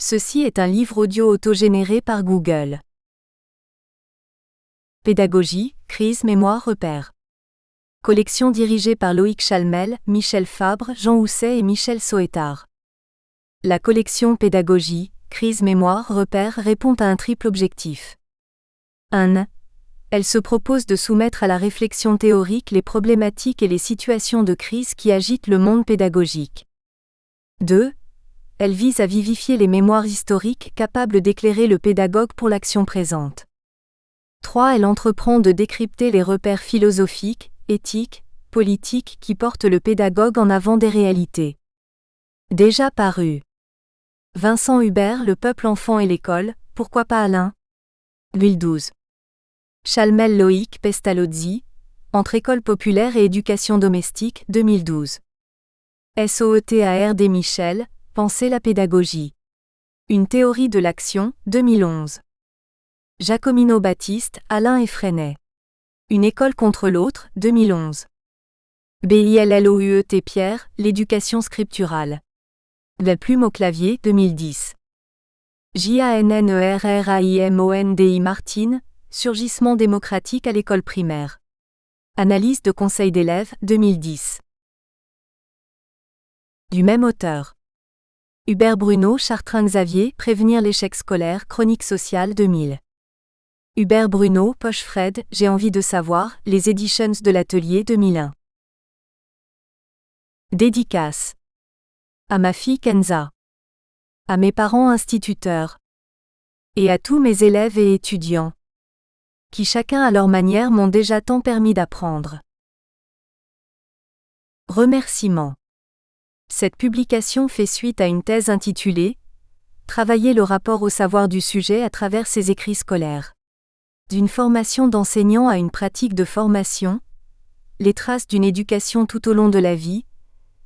Ceci est un livre audio autogénéré par Google. Pédagogie, crise, mémoire, repère. Collection dirigée par Loïc Chalmel, Michel Fabre, Jean Housset et Michel Soetard. La collection Pédagogie, crise, mémoire, repère répond à un triple objectif. 1. Elle se propose de soumettre à la réflexion théorique les problématiques et les situations de crise qui agitent le monde pédagogique. 2. Elle vise à vivifier les mémoires historiques capables d'éclairer le pédagogue pour l'action présente. 3. Elle entreprend de décrypter les repères philosophiques, éthiques, politiques qui portent le pédagogue en avant des réalités. Déjà paru. Vincent Hubert, Le peuple enfant et l'école, pourquoi pas Alain 2012. Chalmel Loïc Pestalozzi, Entre école populaire et éducation domestique, 2012. Soetard Michel, Penser la pédagogie. Une théorie de l'action, 2011. Jacomino Baptiste, Alain et Freinet. Une école contre l'autre, 2011. Billouet Pierre, L'éducation scripturale. La plume au clavier, 2010. Jannerraimondi Martine, Surgissement démocratique à l'école primaire. Analyse de conseil d'élèves, 2010. Du même auteur. Hubert Bruno Chartrain Xavier, Prévenir l'échec scolaire, Chronique sociale, 2000. Hubert Bruno Pochefred, J'ai envie de savoir, Les Editions de l'Atelier, 2001. Dédicace. À ma fille Kenza. À mes parents instituteurs. Et à tous mes élèves et étudiants. Qui chacun à leur manière m'ont déjà tant permis d'apprendre. Remerciements. Cette publication fait suite à une thèse intitulée « Travailler le rapport au savoir du sujet à travers ses écrits scolaires ». D'une formation d'enseignant à une pratique de formation, les traces d'une éducation tout au long de la vie,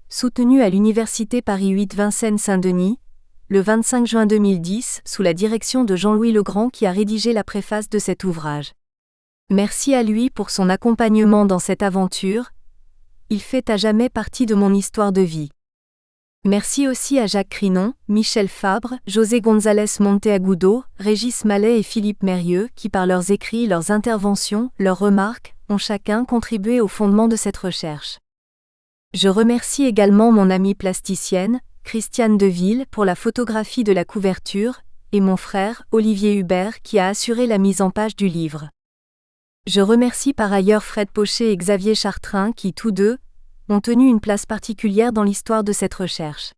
soutenue à l'Université Paris 8 Vincennes-Saint-Denis, le 25 juin 2010, sous la direction de Jean-Louis Legrand qui a rédigé la préface de cet ouvrage. Merci à lui pour son accompagnement dans cette aventure, il fait à jamais partie de mon histoire de vie. Merci aussi à Jacques Crinon, Michel Fabre, José González Monteagudo, Régis Mallet et Philippe Mérieux qui par leurs écrits, leurs interventions, leurs remarques, ont chacun contribué au fondement de cette recherche. Je remercie également mon amie plasticienne, Christiane Deville, pour la photographie de la couverture, et mon frère, Olivier Hubert, qui a assuré la mise en page du livre. Je remercie par ailleurs Fred Pochet et Xavier Chartrain qui, tous deux, ont tenu une place particulière dans l'histoire de cette recherche.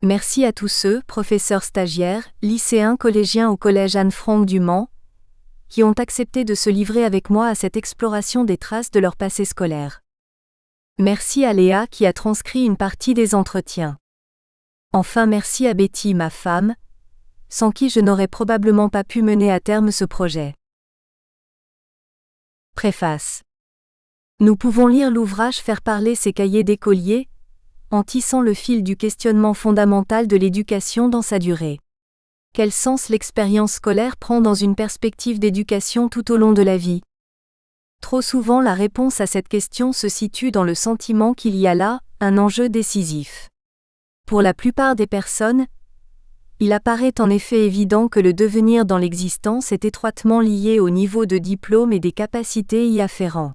Merci à tous ceux, professeurs stagiaires, lycéens, collégiens au collège Anne-Franck du Mans, qui ont accepté de se livrer avec moi à cette exploration des traces de leur passé scolaire. Merci à Léa qui a transcrit une partie des entretiens. Enfin merci à Betty, ma femme, sans qui je n'aurais probablement pas pu mener à terme ce projet. Préface. Nous pouvons lire l'ouvrage Faire parler ses cahiers d'écoliers, en tissant le fil du questionnement fondamental de l'éducation dans sa durée. Quel sens l'expérience scolaire prend dans une perspective d'éducation tout au long de la vie? Trop souvent la réponse à cette question se situe dans le sentiment qu'il y a là un enjeu décisif. Pour la plupart des personnes, il apparaît en effet évident que le devenir dans l'existence est étroitement lié au niveau de diplôme et des capacités y afférents.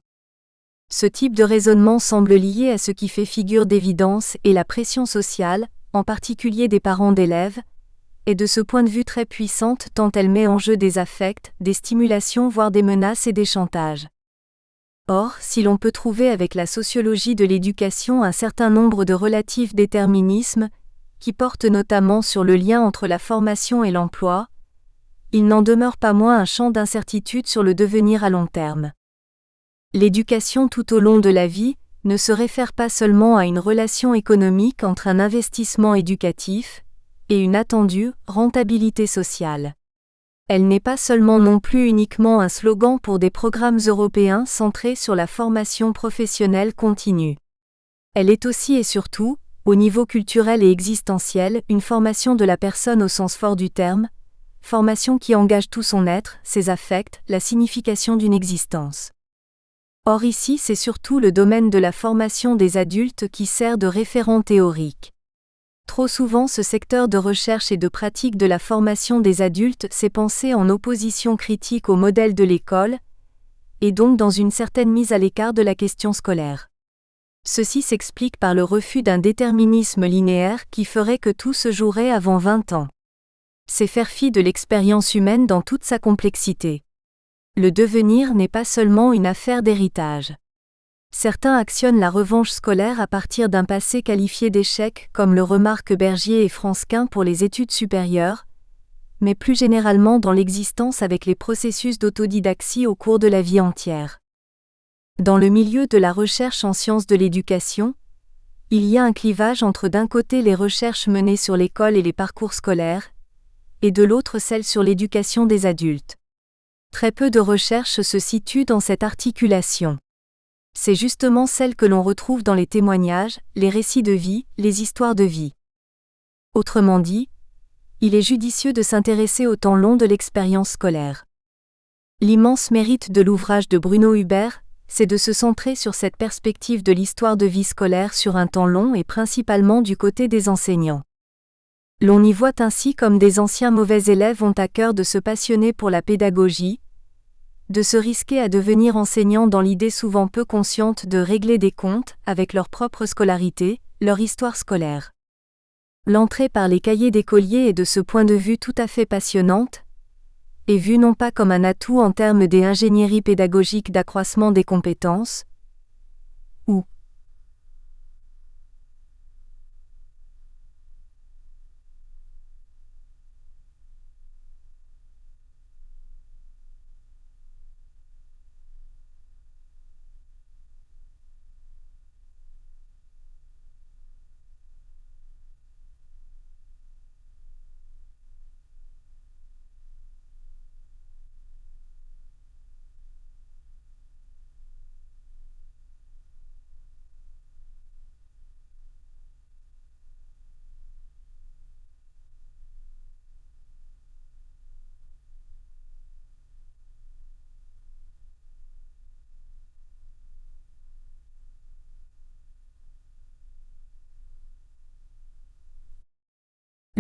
Ce type de raisonnement semble lié à ce qui fait figure d'évidence et la pression sociale, en particulier des parents d'élèves, est de ce point de vue très puissante tant elle met en jeu des affects, des stimulations voire des menaces et des chantages. Or, si l'on peut trouver avec la sociologie de l'éducation un certain nombre de relatifs déterminismes, qui portent notamment sur le lien entre la formation et l'emploi, il n'en demeure pas moins un champ d'incertitude sur le devenir à long terme. L'éducation tout au long de la vie ne se réfère pas seulement à une relation économique entre un investissement éducatif et une attendue rentabilité sociale. Elle n'est pas seulement non plus uniquement un slogan pour des programmes européens centrés sur la formation professionnelle continue. Elle est aussi et surtout, au niveau culturel et existentiel, une formation de la personne au sens fort du terme, formation qui engage tout son être, ses affects, la signification d'une existence. Or ici c'est surtout le domaine de la formation des adultes qui sert de référent théorique. Trop souvent ce secteur de recherche et de pratique de la formation des adultes s'est pensé en opposition critique au modèle de l'école, et donc dans une certaine mise à l'écart de la question scolaire. Ceci s'explique par le refus d'un déterminisme linéaire qui ferait que tout se jouerait avant 20 ans. C'est faire fi de l'expérience humaine dans toute sa complexité. Le devenir n'est pas seulement une affaire d'héritage. Certains actionnent la revanche scolaire à partir d'un passé qualifié d'échec, comme le remarquent Bergier et Fransquin pour les études supérieures, mais plus généralement dans l'existence avec les processus d'autodidaxie au cours de la vie entière. Dans le milieu de la recherche en sciences de l'éducation, il y a un clivage entre d'un côté les recherches menées sur l'école et les parcours scolaires, et de l'autre celles sur l'éducation des adultes. Très peu de recherches se situent dans cette articulation. C'est justement celle que l'on retrouve dans les témoignages, les récits de vie, les histoires de vie. Autrement dit, il est judicieux de s'intéresser au temps long de l'expérience scolaire. L'immense mérite de l'ouvrage de Bruno Hubert, c'est de se centrer sur cette perspective de l'histoire de vie scolaire sur un temps long et principalement du côté des enseignants. L'on y voit ainsi comme des anciens mauvais élèves ont à cœur de se passionner pour la pédagogie, de se risquer à devenir enseignants dans l'idée souvent peu consciente de régler des comptes avec leur propre scolarité, leur histoire scolaire. L'entrée par les cahiers d'écoliers est de ce point de vue tout à fait passionnante, et vue non pas comme un atout en termes des ingénieries pédagogiques d'accroissement des compétences, ou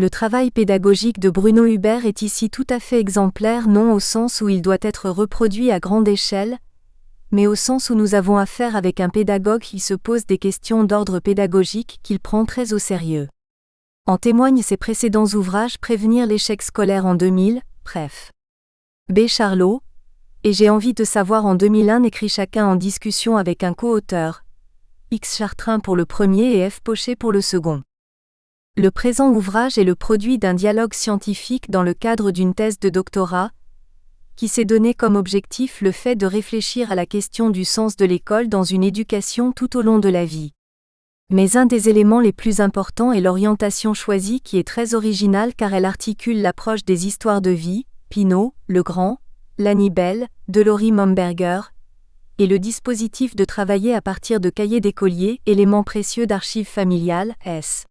le travail pédagogique de Bruno Hubert est ici tout à fait exemplaire, non au sens où il doit être reproduit à grande échelle, mais au sens où nous avons affaire avec un pédagogue qui se pose des questions d'ordre pédagogique qu'il prend très au sérieux. En témoignent ses précédents ouvrages Prévenir l'échec scolaire en 2000, Préf. B. Charlot, et J'ai envie de savoir en 2001 écrit chacun en discussion avec un co-auteur, X Chartrain pour le premier et F. Pochet pour le second. Le présent ouvrage est le produit d'un dialogue scientifique dans le cadre d'une thèse de doctorat, qui s'est donné comme objectif le fait de réfléchir à la question du sens de l'école dans une éducation tout au long de la vie. Mais un des éléments les plus importants est l'orientation choisie qui est très originale car elle articule l'approche des histoires de vie, Pinault, Legrand, Lanibel, Delory Momberger, et le dispositif de travailler à partir de cahiers d'écoliers, éléments précieux d'archives familiales, S.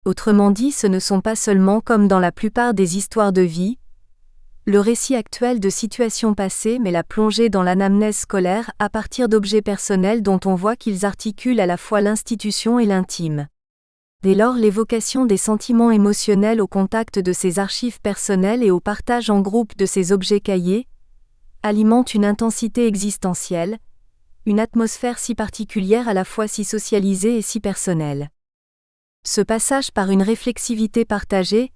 Autrement dit, ce ne sont pas seulement comme dans la plupart des histoires de vie, le récit actuel de situations passées mais la plongée dans l'anamnèse scolaire à partir d'objets personnels dont on voit qu'ils articulent à la fois l'institution et l'intime. Dès lors, l'évocation des sentiments émotionnels au contact de ces archives personnelles et au partage en groupe de ces objets cahiers alimente une intensité existentielle, une atmosphère si particulière à la fois si socialisée et si personnelle. Ce passage par une réflexivité partagée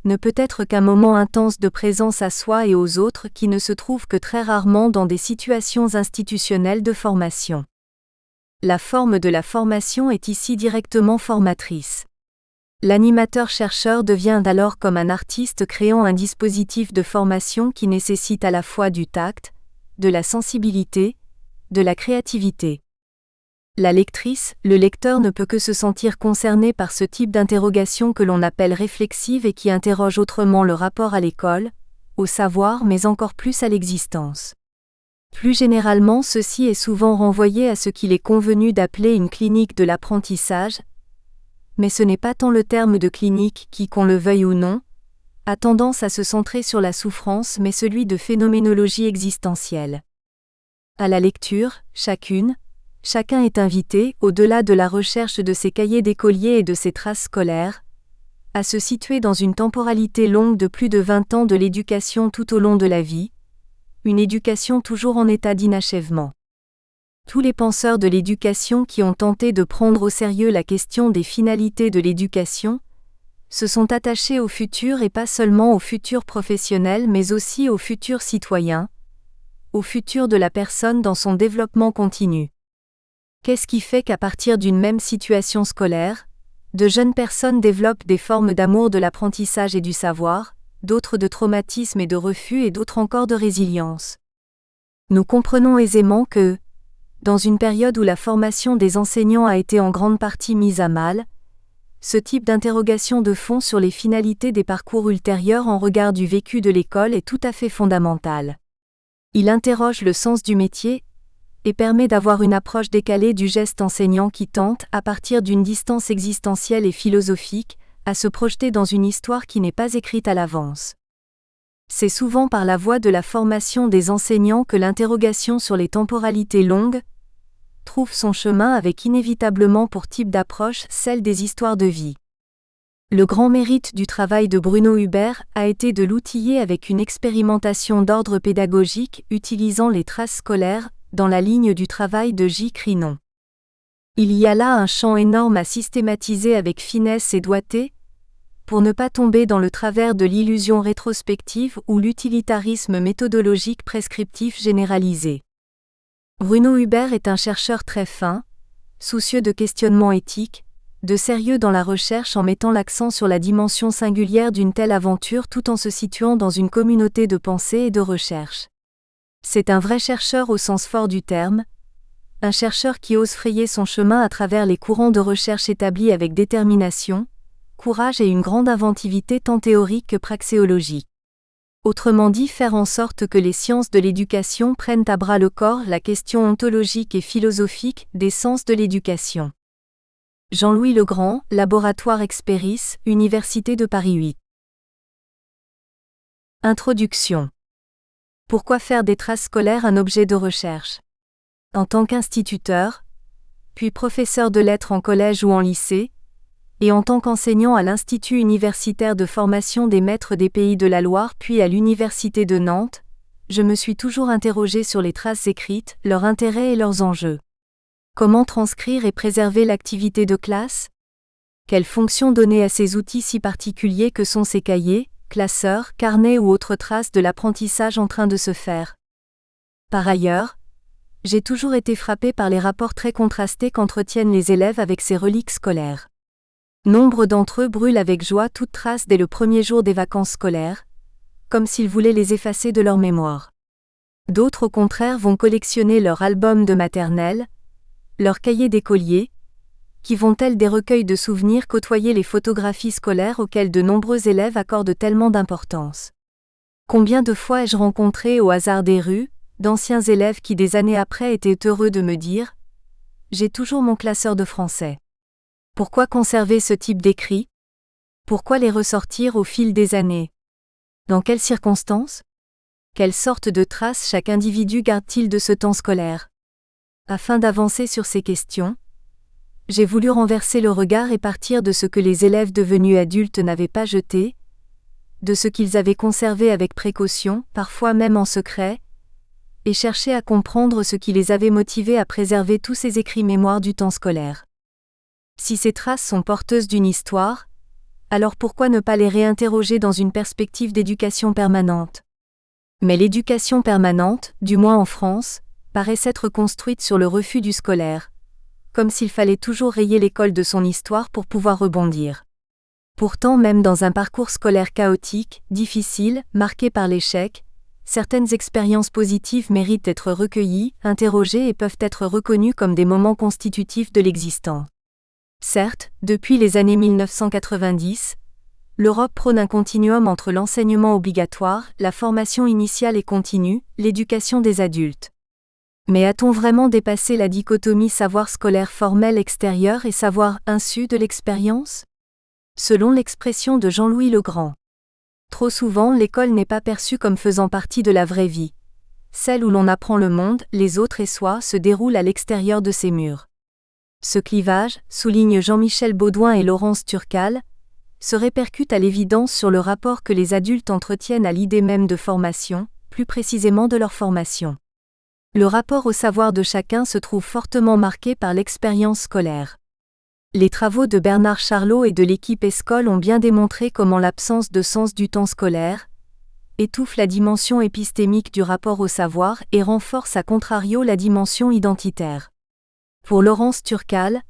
ne peut être qu'un moment intense de présence à soi et aux autres qui ne se trouve que très rarement dans des situations institutionnelles de formation. La forme de la formation est ici directement formatrice. L'animateur-chercheur devient alors comme un artiste créant un dispositif de formation qui nécessite à la fois du tact, de la sensibilité, de la créativité. La lectrice, le lecteur ne peut que se sentir concerné par ce type d'interrogation que l'on appelle réflexive et qui interroge autrement le rapport à l'école, au savoir mais encore plus à l'existence. Plus généralement, ceci est souvent renvoyé à ce qu'il est convenu d'appeler une clinique de l'apprentissage, mais ce n'est pas tant le terme de clinique qui, qu'on le veuille ou non, a tendance à se centrer sur la souffrance mais celui de phénoménologie existentielle. À la lecture, chacun est invité, au-delà de la recherche de ses cahiers d'écoliers et de ses traces scolaires, à se situer dans une temporalité longue de plus de 20 ans de l'éducation tout au long de la vie, une éducation toujours en état d'inachèvement. Tous les penseurs de l'éducation qui ont tenté de prendre au sérieux la question des finalités de l'éducation se sont attachés au futur et pas seulement au futur professionnel mais aussi au futur citoyen, au futur de la personne dans son développement continu. Qu'est-ce qui fait qu'à partir d'une même situation scolaire, de jeunes personnes développent des formes d'amour de l'apprentissage et du savoir, d'autres de traumatisme et de refus et d'autres encore de résilience? Nous comprenons aisément que, dans une période où la formation des enseignants a été en grande partie mise à mal, ce type d'interrogation de fond sur les finalités des parcours ultérieurs en regard du vécu de l'école est tout à fait fondamental. Il interroge le sens du métier et permet d'avoir une approche décalée du geste enseignant qui tente, à partir d'une distance existentielle et philosophique, à se projeter dans une histoire qui n'est pas écrite à l'avance. C'est souvent par la voie de la formation des enseignants que l'interrogation sur les temporalités longues trouve son chemin avec inévitablement pour type d'approche celle des histoires de vie. Le grand mérite du travail de Bruno Hubert a été de l'outiller avec une expérimentation d'ordre pédagogique utilisant les traces scolaires dans la ligne du travail de J. Crinon. Il y a là un champ énorme à systématiser avec finesse et doigté, pour ne pas tomber dans le travers de l'illusion rétrospective ou l'utilitarisme méthodologique prescriptif généralisé. Bruno Hubert est un chercheur très fin, soucieux de questionnement éthique, de sérieux dans la recherche en mettant l'accent sur la dimension singulière d'une telle aventure tout en se situant dans une communauté de pensée et de recherche. C'est un vrai chercheur au sens fort du terme, un chercheur qui ose frayer son chemin à travers les courants de recherche établis avec détermination, courage et une grande inventivité tant théorique que praxéologique. Autrement dit, faire en sorte que les sciences de l'éducation prennent à bras le corps la question ontologique et philosophique des sens de l'éducation. Jean-Louis Legrand, Laboratoire Experis, Université de Paris 8. Introduction. Pourquoi faire des traces scolaires un objet de recherche? En tant qu'instituteur, puis professeur de lettres en collège ou en lycée, et en tant qu'enseignant à l'Institut universitaire de formation des maîtres des Pays de la Loire puis à l'Université de Nantes, je me suis toujours interrogé sur les traces écrites, leur intérêt et leurs enjeux. Comment transcrire et préserver l'activité de classe? Quelle fonction donner à ces outils si particuliers que sont ces cahiers, classeurs, carnets ou autres traces de l'apprentissage en train de se faire? Par ailleurs, j'ai toujours été frappé par les rapports très contrastés qu'entretiennent les élèves avec ces reliques scolaires. Nombre d'entre eux brûlent avec joie toute trace dès le premier jour des vacances scolaires, comme s'ils voulaient les effacer de leur mémoire. D'autres au contraire vont collectionner leur album de maternelle, leurs cahiers d'écoliers, qui vont tels des recueils de souvenirs côtoyer les photographies scolaires auxquelles de nombreux élèves accordent tellement d'importance. Combien de fois ai-je rencontré au hasard des rues, d'anciens élèves qui des années après étaient heureux de me dire « J'ai toujours mon classeur de français ». Pourquoi conserver ce type d'écrits? Pourquoi les ressortir au fil des années? Dans quelles circonstances? Quelle sorte de traces chaque individu garde-t-il de ce temps scolaire? Afin d'avancer sur ces questions, j'ai voulu renverser le regard et partir de ce que les élèves devenus adultes n'avaient pas jeté, de ce qu'ils avaient conservé avec précaution, parfois même en secret, et chercher à comprendre ce qui les avait motivés à préserver tous ces écrits mémoires du temps scolaire. Si ces traces sont porteuses d'une histoire, alors pourquoi ne pas les réinterroger dans une perspective d'éducation permanente? Mais l'éducation permanente, du moins en France, paraît s'être construite sur le refus du scolaire, comme s'il fallait toujours rayer l'école de son histoire pour pouvoir rebondir. Pourtant, même dans un parcours scolaire chaotique, difficile, marqué par l'échec, certaines expériences positives méritent d'être recueillies, interrogées et peuvent être reconnues comme des moments constitutifs de l'existence. Certes, depuis les années 1990, l'Europe prône un continuum entre l'enseignement obligatoire, la formation initiale et continue, l'éducation des adultes. Mais a-t-on vraiment dépassé la dichotomie savoir scolaire formel extérieur et savoir insu de l'expérience? Selon l'expression de Jean-Louis Legrand. Trop souvent, l'école n'est pas perçue comme faisant partie de la vraie vie. Celle où l'on apprend le monde, les autres et soi se déroule à l'extérieur de ces murs. Ce clivage, soulignent Jean-Michel Baudouin et Laurence Turcal, se répercute à l'évidence sur le rapport que les adultes entretiennent à l'idée même de formation, plus précisément de leur formation. Le rapport au savoir de chacun se trouve fortement marqué par l'expérience scolaire. Les travaux de Bernard Charlot et de l'équipe Escole ont bien démontré comment l'absence de sens du temps scolaire étouffe la dimension épistémique du rapport au savoir et renforce à contrario la dimension identitaire. Pour Laurence Turcal,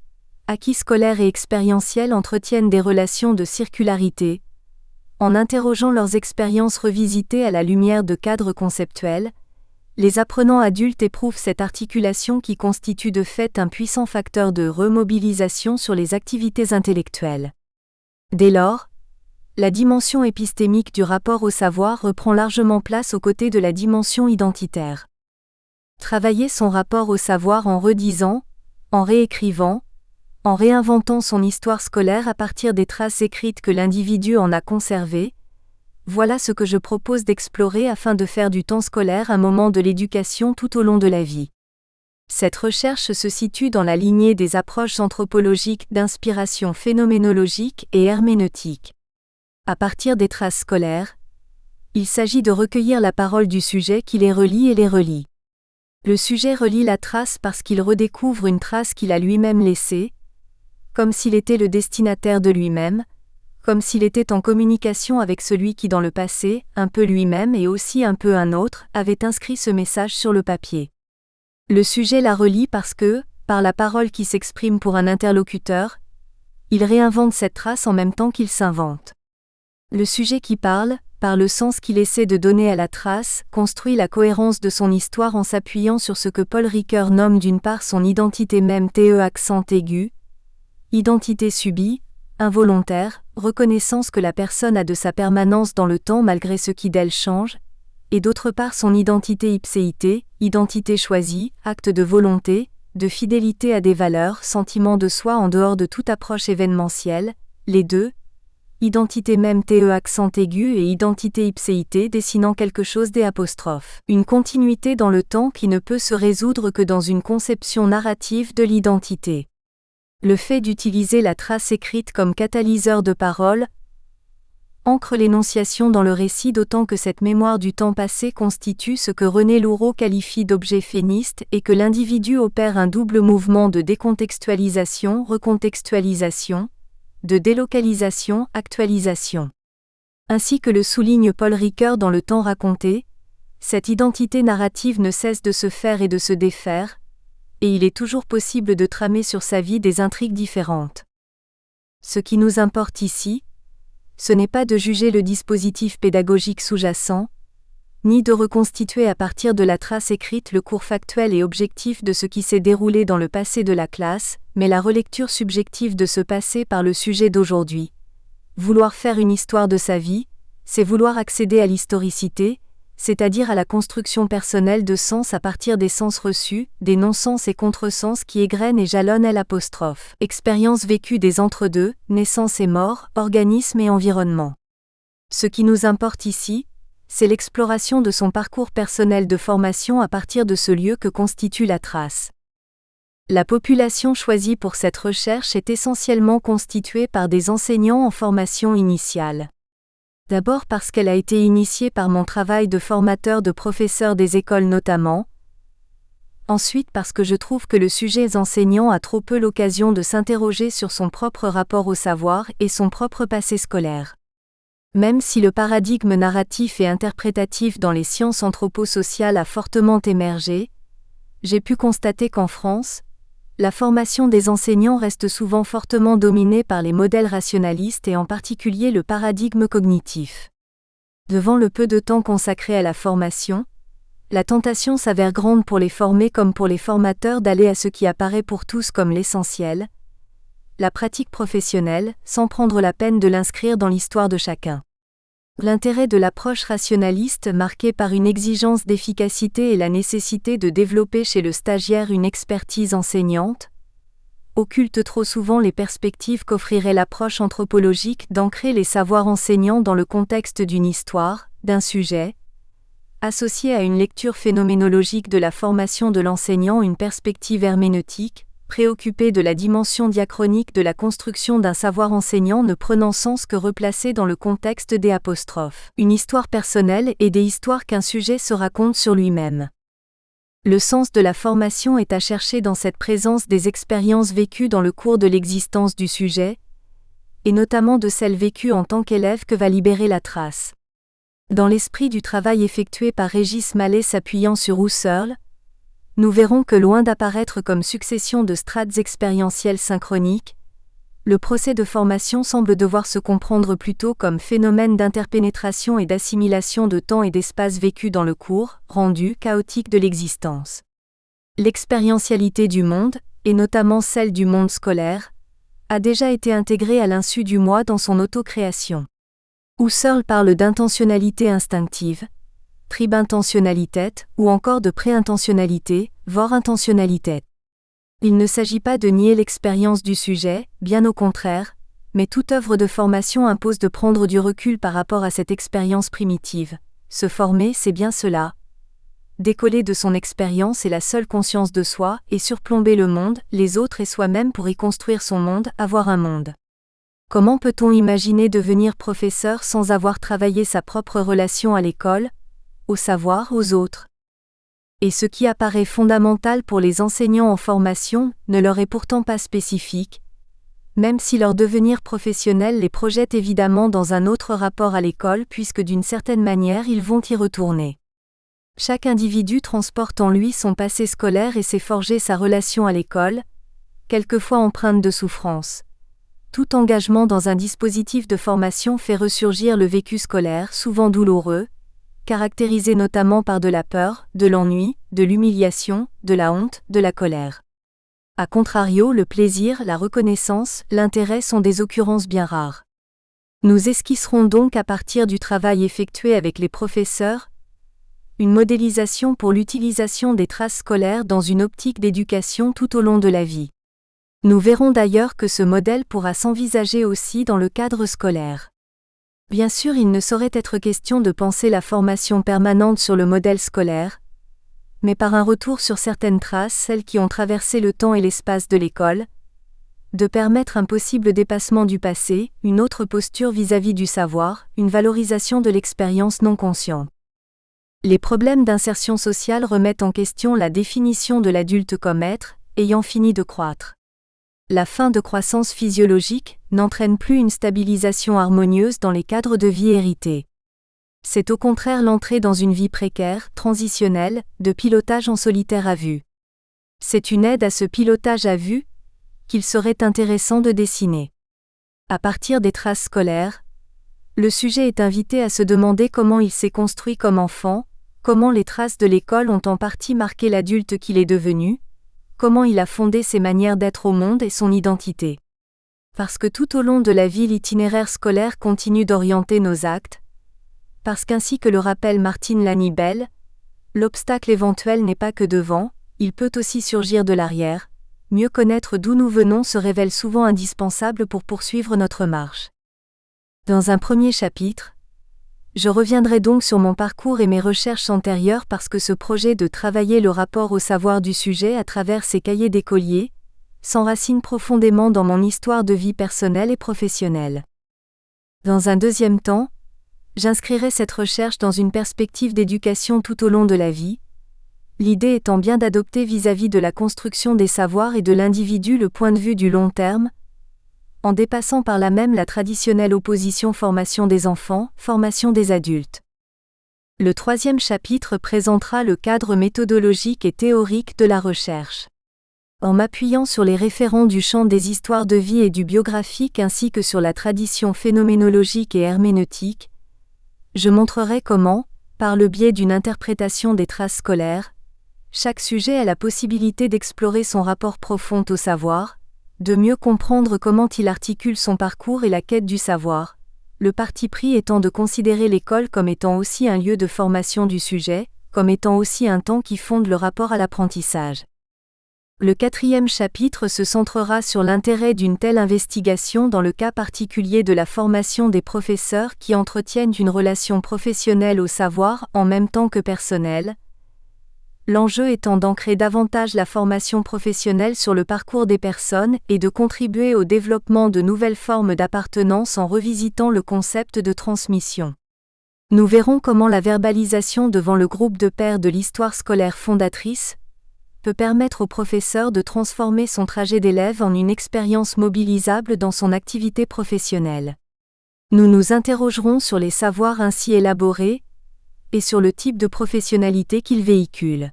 acquis scolaires et expérientiels entretiennent des relations de circularité. En interrogeant leurs expériences revisitées à la lumière de cadres conceptuels, les apprenants adultes éprouvent cette articulation qui constitue de fait un puissant facteur de remobilisation sur les activités intellectuelles. Dès lors, la dimension épistémique du rapport au savoir reprend largement place aux côtés de la dimension identitaire. Travailler son rapport au savoir en redisant, en réécrivant, en réinventant son histoire scolaire à partir des traces écrites que l'individu en a conservées, voilà ce que je propose d'explorer afin de faire du temps scolaire un moment de l'éducation tout au long de la vie. Cette recherche se situe dans la lignée des approches anthropologiques d'inspiration phénoménologique et herméneutique. À partir des traces scolaires, il s'agit de recueillir la parole du sujet qui les relie et les relie. Le sujet relie la trace parce qu'il redécouvre une trace qu'il a lui-même laissée, comme s'il était le destinataire de lui-même, comme s'il était en communication avec celui qui dans le passé, un peu lui-même et aussi un peu un autre, avait inscrit ce message sur le papier. Le sujet la relie parce que, par la parole qui s'exprime pour un interlocuteur, il réinvente cette trace en même temps qu'il s'invente. Le sujet qui parle, par le sens qu'il essaie de donner à la trace, construit la cohérence de son histoire en s'appuyant sur ce que Paul Ricoeur nomme d'une part son identité même accent aigu, identité subie, involontaire, reconnaissance que la personne a de sa permanence dans le temps malgré ce qui d'elle change, et d'autre part son identité ipséité, identité choisie, acte de volonté, de fidélité à des valeurs, sentiment de soi en dehors de toute approche événementielle, les deux, identité même accent aigu et identité ipséité dessinant quelque chose une continuité dans le temps qui ne peut se résoudre que dans une conception narrative de l'identité. Le fait d'utiliser la trace écrite comme catalyseur de parole ancre l'énonciation dans le récit d'autant que cette mémoire du temps passé constitue ce que René Louraud qualifie d'objet féniste et que l'individu opère un double mouvement de décontextualisation, recontextualisation, de délocalisation, actualisation. Ainsi que le souligne Paul Ricoeur dans Le temps raconté, cette identité narrative ne cesse de se faire et de se défaire, et il est toujours possible de tramer sur sa vie des intrigues différentes. Ce qui nous importe ici, ce n'est pas de juger le dispositif pédagogique sous-jacent, ni de reconstituer à partir de la trace écrite le cours factuel et objectif de ce qui s'est déroulé dans le passé de la classe, mais la relecture subjective de ce passé par le sujet d'aujourd'hui. Vouloir faire une histoire de sa vie, c'est vouloir accéder à l'historicité, c'est-à-dire à la construction personnelle de sens à partir des sens reçus, des non-sens et contresens qui égrènent et jalonnent expérience vécue des entre-deux, naissance et mort, organisme et environnement. Ce qui nous importe ici, c'est l'exploration de son parcours personnel de formation à partir de ce lieu que constitue la trace. La population choisie pour cette recherche est essentiellement constituée par des enseignants en formation initiale. D'abord parce qu'elle a été initiée par mon travail de formateur de professeurs des écoles notamment. Ensuite parce que je trouve que le sujet enseignant a trop peu l'occasion de s'interroger sur son propre rapport au savoir et son propre passé scolaire. Même si le paradigme narratif et interprétatif dans les sciences anthroposociales a fortement émergé, j'ai pu constater qu'en France, la formation des enseignants reste souvent fortement dominée par les modèles rationalistes et en particulier le paradigme cognitif. Devant le peu de temps consacré à la formation, la tentation s'avère grande pour les formés comme pour les formateurs d'aller à ce qui apparaît pour tous comme l'essentiel, la pratique professionnelle, sans prendre la peine de l'inscrire dans l'histoire de chacun. L'intérêt de l'approche rationaliste marquée par une exigence d'efficacité et la nécessité de développer chez le stagiaire une expertise enseignante, occulte trop souvent les perspectives qu'offrirait l'approche anthropologique d'ancrer les savoirs enseignants dans le contexte d'une histoire, d'un sujet, associé à une lecture phénoménologique de la formation de l'enseignant, une perspective herméneutique, préoccupé de la dimension diachronique de la construction d'un savoir enseignant ne prenant sens que replacé dans le contexte des apostrophes. Une histoire personnelle et des histoires qu'un sujet se raconte sur lui-même. Le sens de la formation est à chercher dans cette présence des expériences vécues dans le cours de l'existence du sujet, et notamment de celles vécues en tant qu'élève que va libérer la trace. Dans l'esprit du travail effectué par Régis Mallet s'appuyant sur Husserl, nous verrons que loin d'apparaître comme succession de strates expérientielles synchroniques, le procès de formation semble devoir se comprendre plutôt comme phénomène d'interpénétration et d'assimilation de temps et d'espace vécu dans le cours, rendu chaotique de l'existence. L'expérientialité du monde, et notamment celle du monde scolaire, a déjà été intégrée à l'insu du moi dans son autocréation. Husserl parle d'intentionnalité instinctive, Tribintentionnalität, ou encore de préintentionnalité, Vorintentionnalität. Il ne s'agit pas de nier l'expérience du sujet, bien au contraire, mais toute œuvre de formation impose de prendre du recul par rapport à cette expérience primitive. Se former, c'est bien cela. Décoller de son expérience et la seule conscience de soi, et surplomber le monde, les autres et soi-même pour y construire son monde, avoir un monde. Comment peut-on imaginer devenir professeur sans avoir travaillé sa propre relation à l'école, au savoir, aux autres? Et ce qui apparaît fondamental pour les enseignants en formation ne leur est pourtant pas spécifique, même si leur devenir professionnel les projette évidemment dans un autre rapport à l'école puisque d'une certaine manière ils vont y retourner. Chaque individu transporte en lui son passé scolaire et s'est forgé sa relation à l'école, quelquefois empreinte de souffrance. Tout engagement dans un dispositif de formation fait ressurgir le vécu scolaire, souvent douloureux, caractérisé notamment par de la peur, de l'ennui, de l'humiliation, de la honte, de la colère. A contrario, le plaisir, la reconnaissance, l'intérêt sont des occurrences bien rares. Nous esquisserons donc à partir du travail effectué avec les professeurs, une modélisation pour l'utilisation des traces scolaires dans une optique d'éducation tout au long de la vie. Nous verrons d'ailleurs que ce modèle pourra s'envisager aussi dans le cadre scolaire. Bien sûr, il ne saurait être question de penser la formation permanente sur le modèle scolaire, mais par un retour sur certaines traces, celles qui ont traversé le temps et l'espace de l'école, de permettre un possible dépassement du passé, une autre posture vis-à-vis du savoir, une valorisation de l'expérience non consciente. Les problèmes d'insertion sociale remettent en question la définition de l'adulte comme être, ayant fini de croître. La fin de croissance physiologique n'entraîne plus une stabilisation harmonieuse dans les cadres de vie hérités. C'est au contraire l'entrée dans une vie précaire, transitionnelle, de pilotage en solitaire à vue. C'est une aide à ce pilotage à vue qu'il serait intéressant de dessiner. À partir des traces scolaires, le sujet est invité à se demander comment il s'est construit comme enfant, comment les traces de l'école ont en partie marqué l'adulte qu'il est devenu, comment il a fondé ses manières d'être au monde et son identité. Parce que tout au long de la vie l'itinéraire scolaire continue d'orienter nos actes, parce qu'ainsi que le rappelle Martine Lanibel, l'obstacle éventuel n'est pas que devant, il peut aussi surgir de l'arrière, mieux connaître d'où nous venons se révèle souvent indispensable pour poursuivre notre marche. Dans un premier chapitre, je reviendrai donc sur mon parcours et mes recherches antérieures parce que ce projet de travailler le rapport au savoir du sujet à travers ces cahiers d'écoliers s'enracine profondément dans mon histoire de vie personnelle et professionnelle. Dans un deuxième temps, j'inscrirai cette recherche dans une perspective d'éducation tout au long de la vie, l'idée étant bien d'adopter vis-à-vis de la construction des savoirs et de l'individu le point de vue du long terme, en dépassant par là même la traditionnelle opposition formation des enfants, formation des adultes. Le troisième chapitre présentera le cadre méthodologique et théorique de la recherche. En m'appuyant sur les référents du champ des histoires de vie et du biographique ainsi que sur la tradition phénoménologique et herméneutique, je montrerai comment, par le biais d'une interprétation des traces scolaires, chaque sujet a la possibilité d'explorer son rapport profond au savoir, de mieux comprendre comment il articule son parcours et la quête du savoir, le parti pris étant de considérer l'école comme étant aussi un lieu de formation du sujet, comme étant aussi un temps qui fonde le rapport à l'apprentissage. Le quatrième chapitre se centrera sur l'intérêt d'une telle investigation dans le cas particulier de la formation des professeurs qui entretiennent une relation professionnelle au savoir en même temps que personnelle, l'enjeu étant d'ancrer davantage la formation professionnelle sur le parcours des personnes et de contribuer au développement de nouvelles formes d'appartenance en revisitant le concept de transmission. Nous verrons comment la verbalisation devant le groupe de pairs de l'histoire scolaire fondatrice peut permettre au professeur de transformer son trajet d'élève en une expérience mobilisable dans son activité professionnelle. Nous nous interrogerons sur les savoirs ainsi élaborés et sur le type de professionnalité qu'ils véhiculent.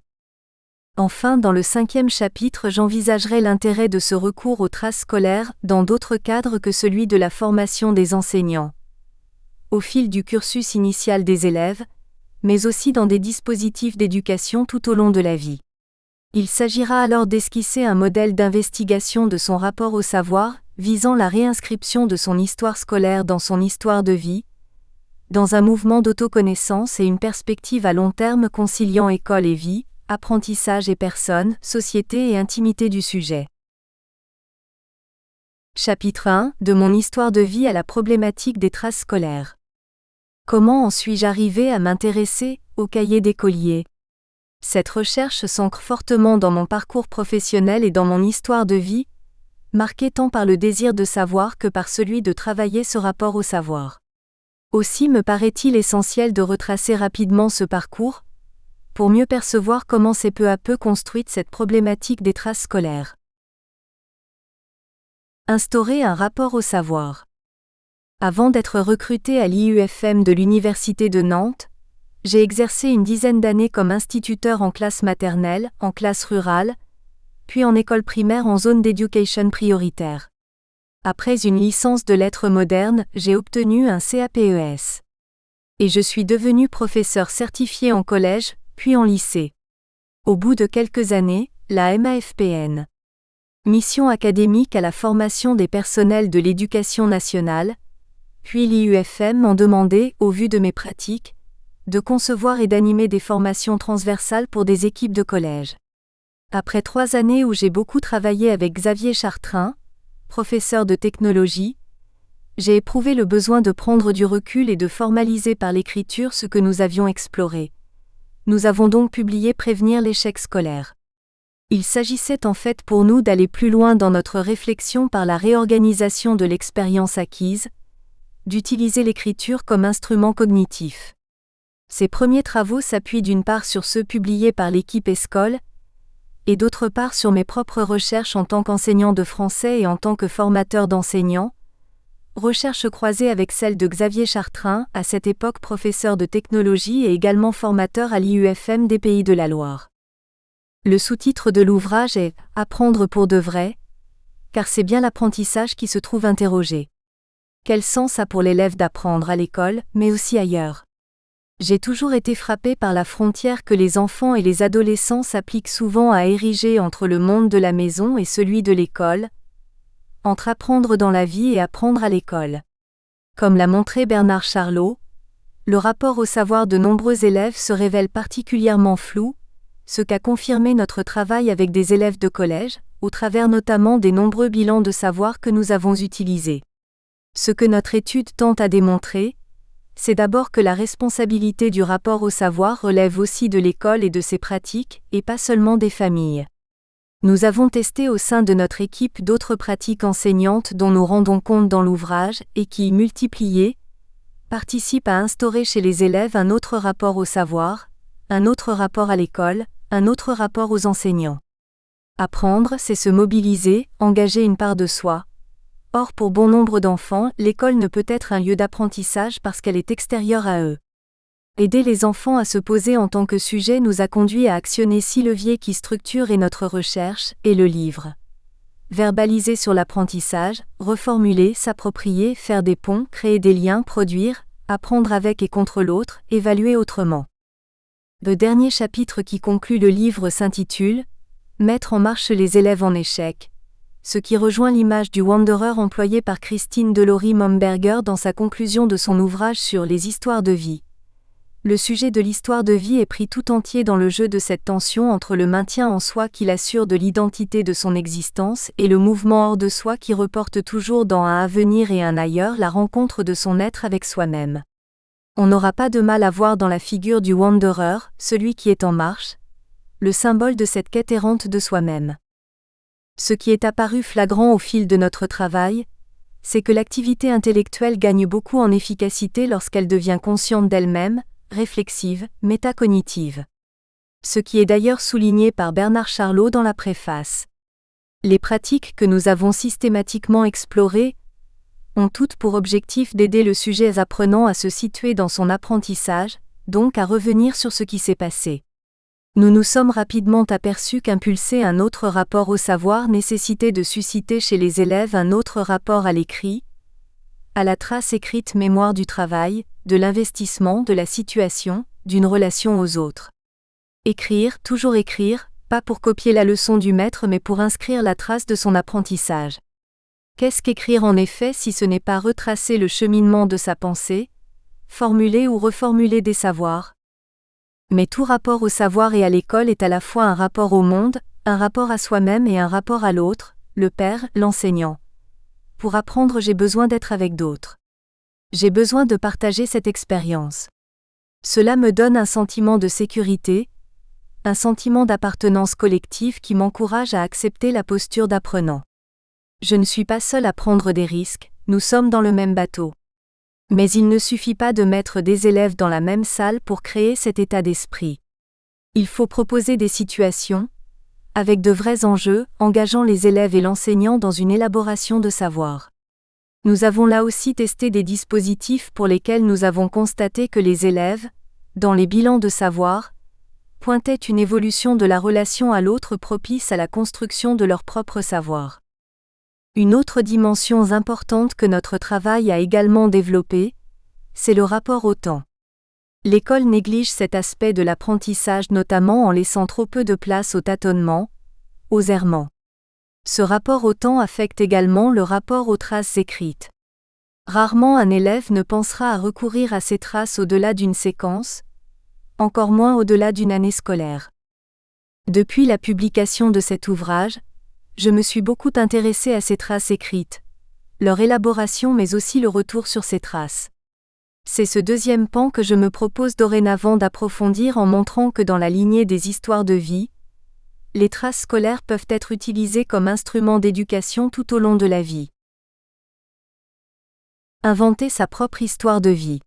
Enfin, dans le 5e chapitre, j'envisagerai l'intérêt de ce recours aux traces scolaires dans d'autres cadres que celui de la formation des enseignants, au fil du cursus initial des élèves, mais aussi dans des dispositifs d'éducation tout au long de la vie. Il s'agira alors d'esquisser un modèle d'investigation de son rapport au savoir, visant la réinscription de son histoire scolaire dans son histoire de vie, dans un mouvement d'autoconnaissance et une perspective à long terme conciliant école et vie, apprentissage et personne, société et intimité du sujet. Chapitre 1 – De mon histoire de vie à la problématique des traces scolaires. Comment en suis-je arrivé à m'intéresser au cahier d'écolier ? Cette recherche s'ancre fortement dans mon parcours professionnel et dans mon histoire de vie, marquée tant par le désir de savoir que par celui de travailler ce rapport au savoir. Aussi me paraît-il essentiel de retracer rapidement ce parcours, pour mieux percevoir comment s'est peu à peu construite cette problématique des traces scolaires. Instaurer un rapport au savoir. Avant d'être recruté à l'IUFM de l'Université de Nantes, j'ai exercé une dizaine d'années comme instituteur en classe maternelle, en classe rurale, puis en école primaire en zone d'éducation prioritaire. Après une licence de lettres modernes, j'ai obtenu un CAPES. Et je suis devenu professeur certifié en collège, puis en lycée. Au bout de quelques années, la MAFPN. Mission académique à la formation des personnels de l'éducation nationale, puis l'IUFM m'ont demandé, au vu de mes pratiques, de concevoir et d'animer des formations transversales pour des équipes de collège. Après 3 années où j'ai beaucoup travaillé avec Xavier Chartrain, professeur de technologie, j'ai éprouvé le besoin de prendre du recul et de formaliser par l'écriture ce que nous avions exploré. Nous avons donc publié Prévenir l'échec scolaire. Il s'agissait en fait pour nous d'aller plus loin dans notre réflexion par la réorganisation de l'expérience acquise, d'utiliser l'écriture comme instrument cognitif. Ces premiers travaux s'appuient d'une part sur ceux publiés par l'équipe Escole, et d'autre part sur mes propres recherches en tant qu'enseignant de français et en tant que formateur d'enseignants, recherches croisées avec celles de Xavier Chartrain, à cette époque professeur de technologie et également formateur à l'IUFM des Pays de la Loire. Le sous-titre de l'ouvrage est « Apprendre pour de vrai », car c'est bien l'apprentissage qui se trouve interrogé. Quel sens a pour l'élève d'apprendre à l'école, mais aussi ailleurs ? J'ai toujours été frappé par la frontière que les enfants et les adolescents s'appliquent souvent à ériger entre le monde de la maison et celui de l'école, entre apprendre dans la vie et apprendre à l'école. Comme l'a montré Bernard Charlot, le rapport au savoir de nombreux élèves se révèle particulièrement flou, ce qu'a confirmé notre travail avec des élèves de collège, au travers notamment des nombreux bilans de savoir que nous avons utilisés. Ce que notre étude tente à démontrer, c'est d'abord que la responsabilité du rapport au savoir relève aussi de l'école et de ses pratiques, et pas seulement des familles. Nous avons testé au sein de notre équipe d'autres pratiques enseignantes dont nous rendons compte dans l'ouvrage, et qui, multipliées, participent à instaurer chez les élèves un autre rapport au savoir, un autre rapport à l'école, un autre rapport aux enseignants. Apprendre, c'est se mobiliser, engager une part de soi. Or, pour bon nombre d'enfants, l'école ne peut être un lieu d'apprentissage parce qu'elle est extérieure à eux. Aider les enfants à se poser en tant que sujet nous a conduit à actionner 6 leviers qui structurent notre recherche, et le livre. Verbaliser sur l'apprentissage, reformuler, s'approprier, faire des ponts, créer des liens, produire, apprendre avec et contre l'autre, évaluer autrement. Le dernier chapitre qui conclut le livre s'intitule « Mettre en marche les élèves en échec », ce qui rejoint l'image du Wanderer employée par Christine Delory-Momberger dans sa conclusion de son ouvrage sur les histoires de vie. Le sujet de l'histoire de vie est pris tout entier dans le jeu de cette tension entre le maintien en soi qui l'assure de l'identité de son existence et le mouvement hors de soi qui reporte toujours dans un avenir et un ailleurs la rencontre de son être avec soi-même. On n'aura pas de mal à voir dans la figure du Wanderer, celui qui est en marche, le symbole de cette quête errante de soi-même. Ce qui est apparu flagrant au fil de notre travail, c'est que l'activité intellectuelle gagne beaucoup en efficacité lorsqu'elle devient consciente d'elle-même, réflexive, métacognitive. Ce qui est d'ailleurs souligné par Bernard Charlot dans la préface. Les pratiques que nous avons systématiquement explorées ont toutes pour objectif d'aider le sujet apprenant à se situer dans son apprentissage, donc à revenir sur ce qui s'est passé. Nous nous sommes rapidement aperçus qu'impulser un autre rapport au savoir nécessitait de susciter chez les élèves un autre rapport à l'écrit, à la trace écrite mémoire du travail, de l'investissement, de la situation, d'une relation aux autres. Écrire, toujours écrire, pas pour copier la leçon du maître mais pour inscrire la trace de son apprentissage. Qu'est-ce qu'écrire en effet si ce n'est pas retracer le cheminement de sa pensée, formuler ou reformuler des savoirs ? Mais tout rapport au savoir et à l'école est à la fois un rapport au monde, un rapport à soi-même et un rapport à l'autre, le père, l'enseignant. Pour apprendre, j'ai besoin d'être avec d'autres. J'ai besoin de partager cette expérience. Cela me donne un sentiment de sécurité, un sentiment d'appartenance collective qui m'encourage à accepter la posture d'apprenant. Je ne suis pas seul à prendre des risques, nous sommes dans le même bateau. Mais il ne suffit pas de mettre des élèves dans la même salle pour créer cet état d'esprit. Il faut proposer des situations, avec de vrais enjeux, engageant les élèves et l'enseignant dans une élaboration de savoir. Nous avons là aussi testé des dispositifs pour lesquels nous avons constaté que les élèves, dans les bilans de savoir, pointaient une évolution de la relation à l'autre propice à la construction de leur propre savoir. Une autre dimension importante que notre travail a également développée, c'est le rapport au temps. L'école néglige cet aspect de l'apprentissage notamment en laissant trop peu de place au tâtonnement, aux errements. Ce rapport au temps affecte également le rapport aux traces écrites. Rarement un élève ne pensera à recourir à ces traces au-delà d'une séquence, encore moins au-delà d'une année scolaire. Depuis la publication de cet ouvrage, je me suis beaucoup intéressée à ces traces écrites, leur élaboration mais aussi le retour sur ces traces. C'est ce deuxième pan que je me propose dorénavant d'approfondir en montrant que dans la lignée des histoires de vie, les traces scolaires peuvent être utilisées comme instrument d'éducation tout au long de la vie. Inventer sa propre histoire de vie.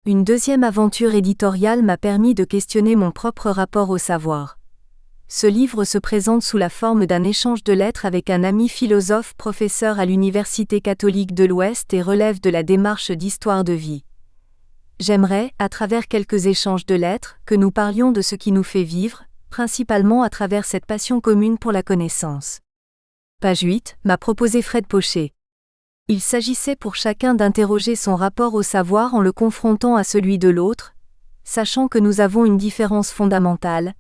Une deuxième aventure éditoriale m'a permis de questionner mon propre rapport au savoir. Ce livre se présente sous la forme d'un échange de lettres avec un ami philosophe professeur à l'Université catholique de l'Ouest et relève de la démarche d'histoire de vie. J'aimerais, à travers quelques échanges de lettres, que nous parlions de ce qui nous fait vivre, principalement à travers cette passion commune pour la connaissance. Page 8, m'a proposé Fred Pochet. Il s'agissait pour chacun d'interroger son rapport au savoir en le confrontant à celui de l'autre, sachant que nous avons une différence fondamentale.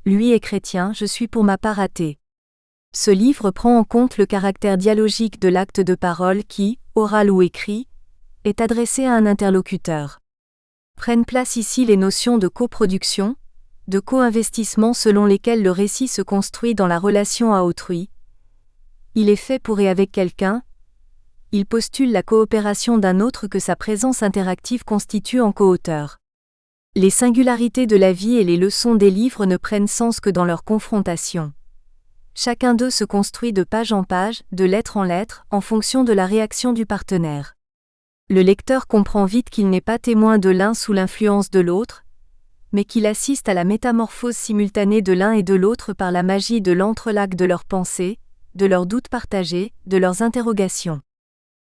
Lui est chrétien, je suis pour ma part athée. Ce livre prend en compte le caractère dialogique de l'acte de parole qui, oral ou écrit, est adressé à un interlocuteur. Prennent place ici les notions de coproduction, de co-investissement selon lesquelles le récit se construit dans la relation à autrui. Il est fait pour et avec quelqu'un. Il postule la coopération d'un autre que sa présence interactive constitue en co-auteur. Les singularités de la vie et les leçons des livres ne prennent sens que dans leur confrontation. Chacun d'eux se construit de page en page, de lettre en lettre, en fonction de la réaction du partenaire. Le lecteur comprend vite qu'il n'est pas témoin de l'un sous l'influence de l'autre, mais qu'il assiste à la métamorphose simultanée de l'un et de l'autre par la magie de l'entrelac de leurs pensées, de leurs doutes partagés, de leurs interrogations.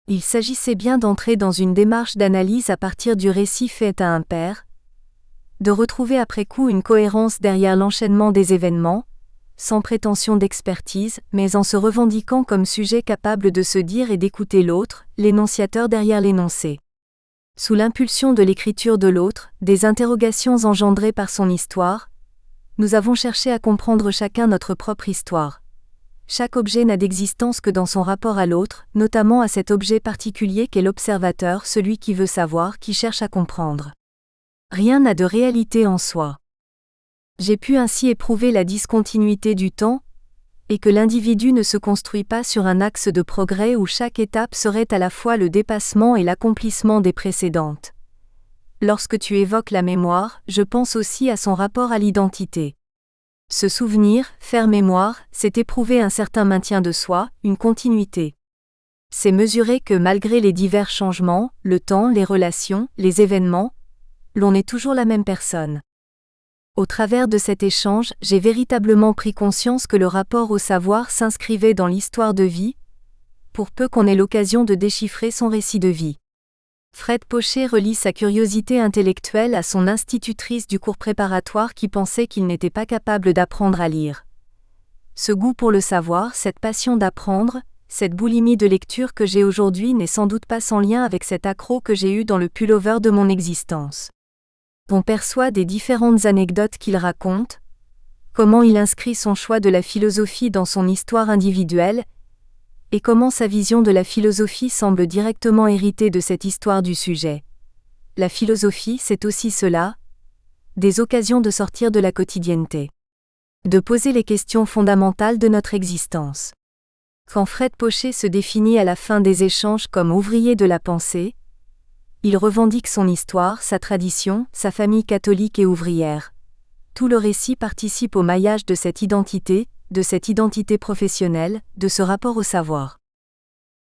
Il s'agissait bien d'entrer dans une démarche d'analyse à partir du récit fait à un père, de retrouver après coup une cohérence derrière l'enchaînement des événements, sans prétention d'expertise, mais en se revendiquant comme sujet capable de se dire et d'écouter l'autre, l'énonciateur derrière l'énoncé. Sous l'impulsion de l'écriture de l'autre, des interrogations engendrées par son histoire, nous avons cherché à comprendre chacun notre propre histoire. Chaque objet n'a d'existence que dans son rapport à l'autre, notamment à cet objet particulier qu'est l'observateur, celui qui veut savoir, qui cherche à comprendre. Rien n'a de réalité en soi. J'ai pu ainsi éprouver la discontinuité du temps, et que l'individu ne se construit pas sur un axe de progrès où chaque étape serait à la fois le dépassement et l'accomplissement des précédentes. Lorsque tu évoques la mémoire, je pense aussi à son rapport à l'identité. Se souvenir, faire mémoire, c'est éprouver un certain maintien de soi, une continuité. C'est mesurer que malgré les divers changements, le temps, les relations, les événements, l'on est toujours la même personne. Au travers de cet échange, j'ai véritablement pris conscience que le rapport au savoir s'inscrivait dans l'histoire de vie, pour peu qu'on ait l'occasion de déchiffrer son récit de vie. Fred Pochet relie sa curiosité intellectuelle à son institutrice du cours préparatoire qui pensait qu'il n'était pas capable d'apprendre à lire. Ce goût pour le savoir, cette passion d'apprendre, cette boulimie de lecture que j'ai aujourd'hui n'est sans doute pas sans lien avec cet accroc que j'ai eu dans le pullover de mon existence. On perçoit des différentes anecdotes qu'il raconte, comment il inscrit son choix de la philosophie dans son histoire individuelle, et comment sa vision de la philosophie semble directement héritée de cette histoire du sujet. La philosophie, c'est aussi cela, des occasions de sortir de la quotidienneté. De poser les questions fondamentales de notre existence. Quand Fred Pochet se définit à la fin des échanges comme ouvrier de la pensée, il revendique son histoire, sa tradition, sa famille catholique et ouvrière. Tout le récit participe au maillage de cette identité professionnelle, de ce rapport au savoir.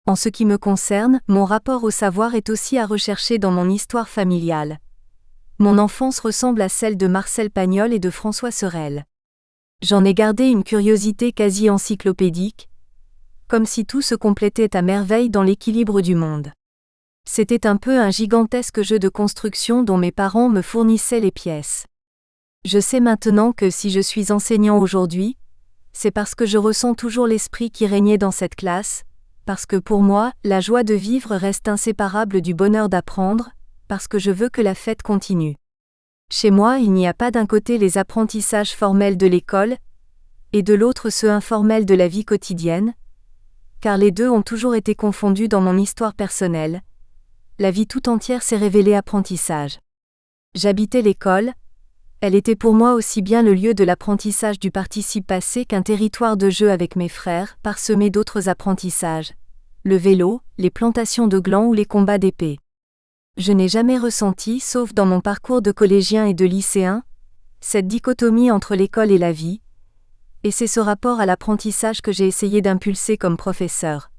En ce qui me concerne, mon rapport au savoir est aussi à rechercher dans mon histoire familiale. Mon enfance ressemble à celle de Marcel Pagnol et de François Sorel. J'en ai gardé une curiosité quasi encyclopédique, comme si tout se complétait à merveille dans l'équilibre du monde. C'était un peu un gigantesque jeu de construction dont mes parents me fournissaient les pièces. Je sais maintenant que si je suis enseignant aujourd'hui, c'est parce que je ressens toujours l'esprit qui régnait dans cette classe, parce que pour moi, la joie de vivre reste inséparable du bonheur d'apprendre, parce que je veux que la fête continue. Chez moi, il n'y a pas d'un côté les apprentissages formels de l'école, et de l'autre ceux informels de la vie quotidienne, car les deux ont toujours été confondus dans mon histoire personnelle. La vie tout entière s'est révélée apprentissage. J'habitais l'école, elle était pour moi aussi bien le lieu de l'apprentissage du participe passé qu'un territoire de jeu avec mes frères, parsemé d'autres apprentissages. Le vélo, les plantations de glands ou les combats d'épée. Je n'ai jamais ressenti, sauf dans mon parcours de collégien et de lycéen, cette dichotomie entre l'école et la vie, et c'est ce rapport à l'apprentissage que j'ai essayé d'impulser comme professeur.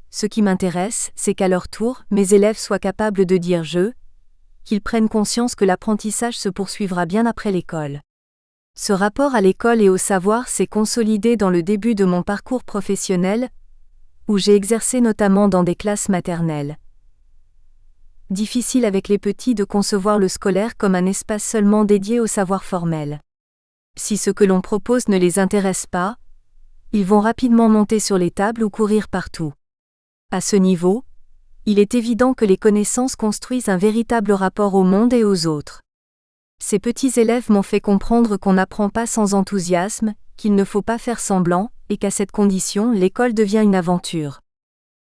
Ce qui m'intéresse, c'est qu'à leur tour, mes élèves soient capables de dire « je », qu'ils prennent conscience que l'apprentissage se poursuivra bien après l'école. Ce rapport à l'école et au savoir s'est consolidé dans le début de mon parcours professionnel, où j'ai exercé notamment dans des classes maternelles. Difficile avec les petits de concevoir le scolaire comme un espace seulement dédié au savoir formel. Si ce que l'on propose ne les intéresse pas, ils vont rapidement monter sur les tables ou courir partout. À ce niveau, il est évident que les connaissances construisent un véritable rapport au monde et aux autres. Ces petits élèves m'ont fait comprendre qu'on n'apprend pas sans enthousiasme, qu'il ne faut pas faire semblant, et qu'à cette condition, l'école devient une aventure.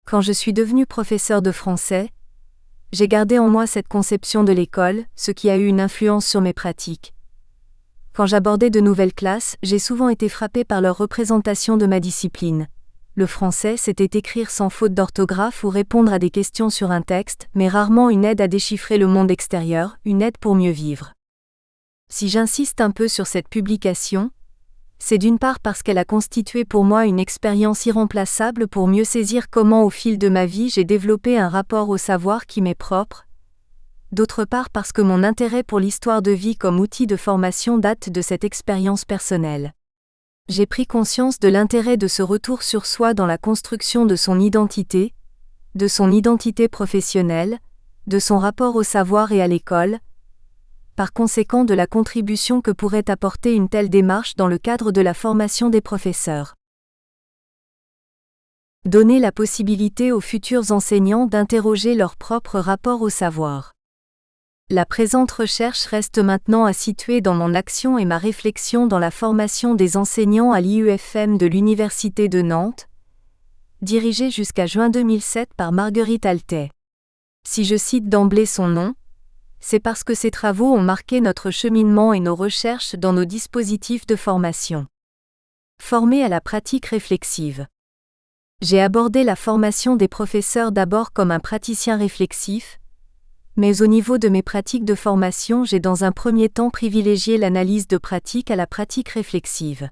Quand je suis devenu professeur de français, j'ai gardé en moi cette conception de l'école, ce qui a eu une influence sur mes pratiques. Quand j'abordais de nouvelles classes, j'ai souvent été frappé par leur représentation de ma discipline. Le français, c'était écrire sans faute d'orthographe ou répondre à des questions sur un texte, mais rarement une aide à déchiffrer le monde extérieur, une aide pour mieux vivre. Si j'insiste un peu sur cette publication, c'est d'une part parce qu'elle a constitué pour moi une expérience irremplaçable pour mieux saisir comment au fil de ma vie j'ai développé un rapport au savoir qui m'est propre, d'autre part parce que mon intérêt pour l'histoire de vie comme outil de formation date de cette expérience personnelle. J'ai pris conscience de l'intérêt de ce retour sur soi dans la construction de son identité professionnelle, de son rapport au savoir et à l'école, par conséquent de la contribution que pourrait apporter une telle démarche dans le cadre de la formation des professeurs. Donner la possibilité aux futurs enseignants d'interroger leur propre rapport au savoir. La présente recherche reste maintenant à situer dans mon action et ma réflexion dans la formation des enseignants à l'IUFM de l'Université de Nantes, dirigée jusqu'à juin 2007 par Marguerite Altais. Si je cite d'emblée son nom, c'est parce que ses travaux ont marqué notre cheminement et nos recherches dans nos dispositifs de formation. Formée à la pratique réflexive. J'ai abordé la formation des professeurs d'abord comme un praticien réflexif, Mais au niveau de mes pratiques de formation, j'ai dans un premier temps privilégié l'analyse de pratique à la pratique réflexive.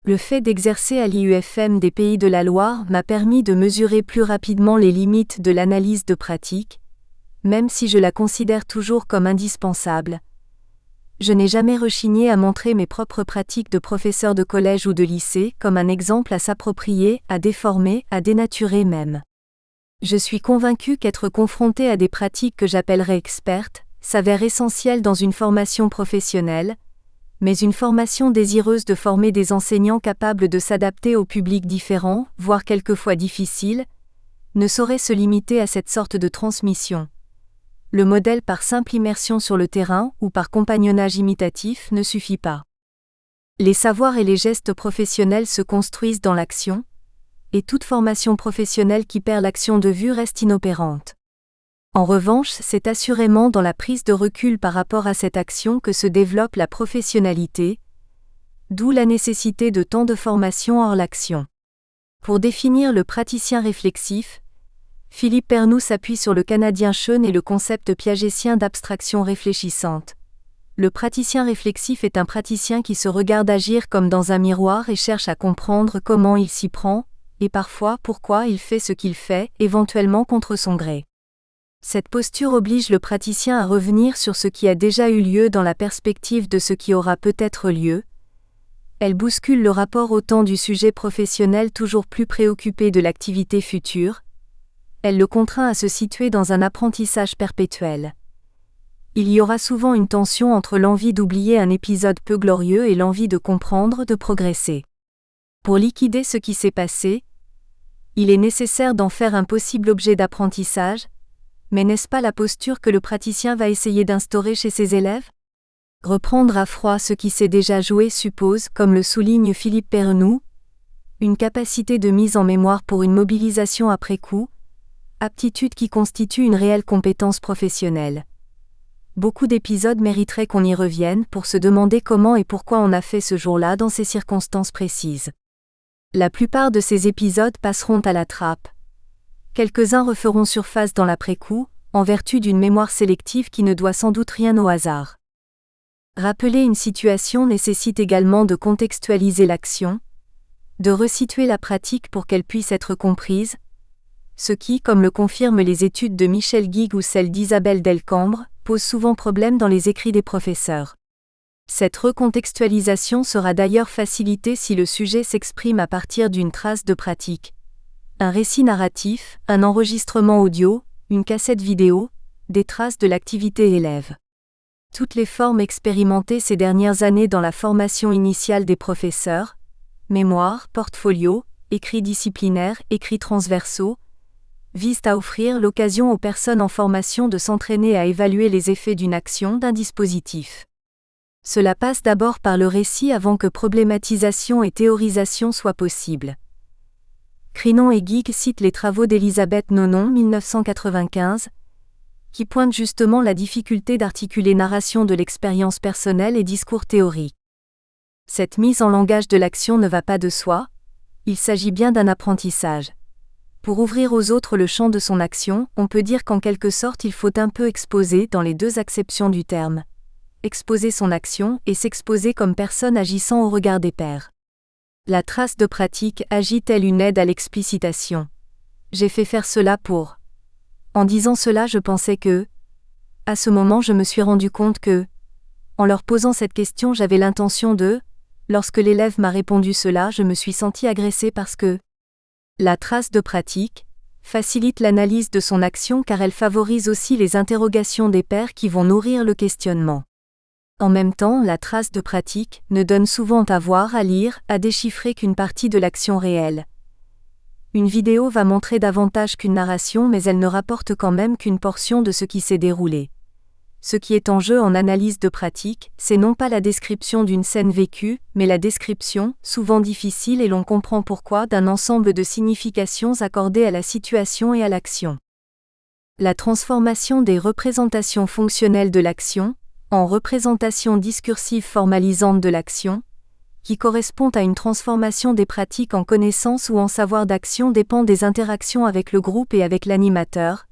Le fait d'exercer à l'IUFM des Pays de la Loire m'a permis de mesurer plus rapidement les limites de l'analyse de pratique, même si je la considère toujours comme indispensable. Je n'ai jamais rechigné à montrer mes propres pratiques de professeur de collège ou de lycée comme un exemple à s'approprier, à déformer, à dénaturer même. Je suis convaincu qu'être confronté à des pratiques que j'appellerais expertes s'avère essentiel dans une formation professionnelle, mais une formation désireuse de former des enseignants capables de s'adapter aux publics différents, voire quelquefois difficiles, ne saurait se limiter à cette sorte de transmission. Le modèle par simple immersion sur le terrain ou par compagnonnage imitatif ne suffit pas. Les savoirs et les gestes professionnels se construisent dans l'action, et toute formation professionnelle qui perd l'action de vue reste inopérante. En revanche, c'est assurément dans la prise de recul par rapport à cette action que se développe la professionnalité, d'où la nécessité de temps de formation hors l'action. Pour définir le praticien réflexif, Philippe Pernoud s'appuie sur le Canadien Schoen et le concept piagétien d'abstraction réfléchissante. Le praticien réflexif est un praticien qui se regarde agir comme dans un miroir et cherche à comprendre comment il s'y prend, et parfois pourquoi il fait ce qu'il fait, éventuellement contre son gré. Cette posture oblige le praticien à revenir sur ce qui a déjà eu lieu dans la perspective de ce qui aura peut-être lieu. Elle bouscule le rapport au temps du sujet professionnel toujours plus préoccupé de l'activité future. Elle le contraint à se situer dans un apprentissage perpétuel. Il y aura souvent une tension entre l'envie d'oublier un épisode peu glorieux et l'envie de comprendre, de progresser. Pour liquider ce qui s'est passé, il est nécessaire d'en faire un possible objet d'apprentissage, mais n'est-ce pas la posture que le praticien va essayer d'instaurer chez ses élèves ? Reprendre à froid ce qui s'est déjà joué suppose, comme le souligne Philippe Pernoud, une capacité de mise en mémoire pour une mobilisation après coup, aptitude qui constitue une réelle compétence professionnelle. Beaucoup d'épisodes mériteraient qu'on y revienne pour se demander comment et pourquoi on a fait ce jour-là dans ces circonstances précises. La plupart de ces épisodes passeront à la trappe. Quelques-uns referont surface dans l'après-coup, en vertu d'une mémoire sélective qui ne doit sans doute rien au hasard. Rappeler une situation nécessite également de contextualiser l'action, de resituer la pratique pour qu'elle puisse être comprise, ce qui, comme le confirment les études de Michel Guigues ou celles d'Isabelle Delcambre, pose souvent problème dans les écrits des professeurs. Cette recontextualisation sera d'ailleurs facilitée si le sujet s'exprime à partir d'une trace de pratique. Un récit narratif, un enregistrement audio, une cassette vidéo, des traces de l'activité élève. Toutes les formes expérimentées ces dernières années dans la formation initiale des professeurs, mémoire, portfolio, écrits disciplinaires, écrits transversaux, visent à offrir l'occasion aux personnes en formation de s'entraîner à évaluer les effets d'une action, d'un dispositif. Cela passe d'abord par le récit avant que problématisation et théorisation soient possibles. Crinon et Guigues citent les travaux d'Elisabeth Nonon 1995, qui pointent justement la difficulté d'articuler narration de l'expérience personnelle et discours théorique. Cette mise en langage de l'action ne va pas de soi, il s'agit bien d'un apprentissage. Pour ouvrir aux autres le champ de son action, on peut dire qu'en quelque sorte il faut un peu exposer dans les deux acceptions du terme. Exposer son action et s'exposer comme personne agissant au regard des pairs. La trace de pratique agit telle une aide à l'explicitation. J'ai fait faire cela pour. En disant cela, je pensais que. À ce moment, je me suis rendu compte que. En leur posant cette question, j'avais l'intention de. Lorsque l'élève m'a répondu cela, je me suis senti agressé parce que. La trace de pratique facilite l'analyse de son action car elle favorise aussi les interrogations des pairs qui vont nourrir le questionnement. En même temps, la trace de pratique ne donne souvent à voir, à lire, à déchiffrer qu'une partie de l'action réelle. Une vidéo va montrer davantage qu'une narration, mais elle ne rapporte quand même qu'une portion de ce qui s'est déroulé. Ce qui est en jeu en analyse de pratique, c'est non pas la description d'une scène vécue, mais la description, souvent difficile et l'on comprend pourquoi, d'un ensemble de significations accordées à la situation et à l'action. La transformation des représentations fonctionnelles de l'action, en représentation discursive formalisante de l'action, qui correspond à une transformation des pratiques en connaissance ou en savoir d'action dépend des interactions avec le groupe et avec l'animateur.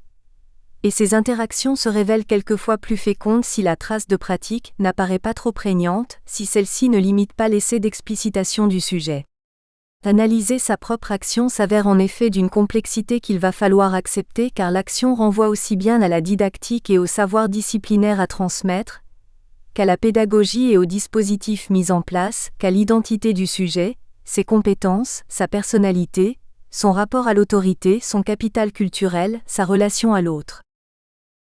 Et ces interactions se révèlent quelquefois plus fécondes si la trace de pratique n'apparaît pas trop prégnante, si celle-ci ne limite pas l'essai d'explicitation du sujet. Analyser sa propre action s'avère en effet d'une complexité qu'il va falloir accepter car l'action renvoie aussi bien à la didactique et au savoir disciplinaire à transmettre, qu'à la pédagogie et aux dispositifs mis en place, qu'à l'identité du sujet, ses compétences, sa personnalité, son rapport à l'autorité, son capital culturel, sa relation à l'autre.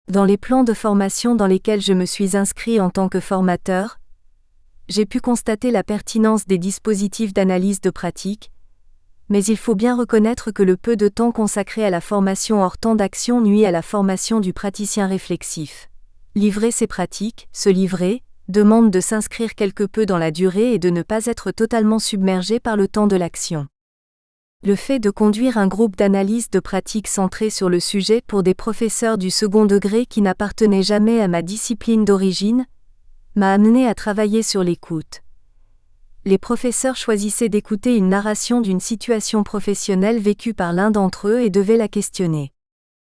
Dans les plans de formation dans lesquels je me suis inscrit en tant que formateur, j'ai pu constater la pertinence des dispositifs d'analyse de pratique, mais il faut bien reconnaître que le peu de temps consacré à la formation hors temps d'action nuit à la formation du praticien réflexif. Livrer ses pratiques, se livrer, demande de s'inscrire quelque peu dans la durée et de ne pas être totalement submergé par le temps de l'action. Le fait de conduire un groupe d'analyse de pratique centré sur le sujet pour des professeurs du second degré qui n'appartenaient jamais à ma discipline d'origine, m'a amené à travailler sur l'écoute. Les professeurs choisissaient d'écouter une narration d'une situation professionnelle vécue par l'un d'entre eux et devaient la questionner.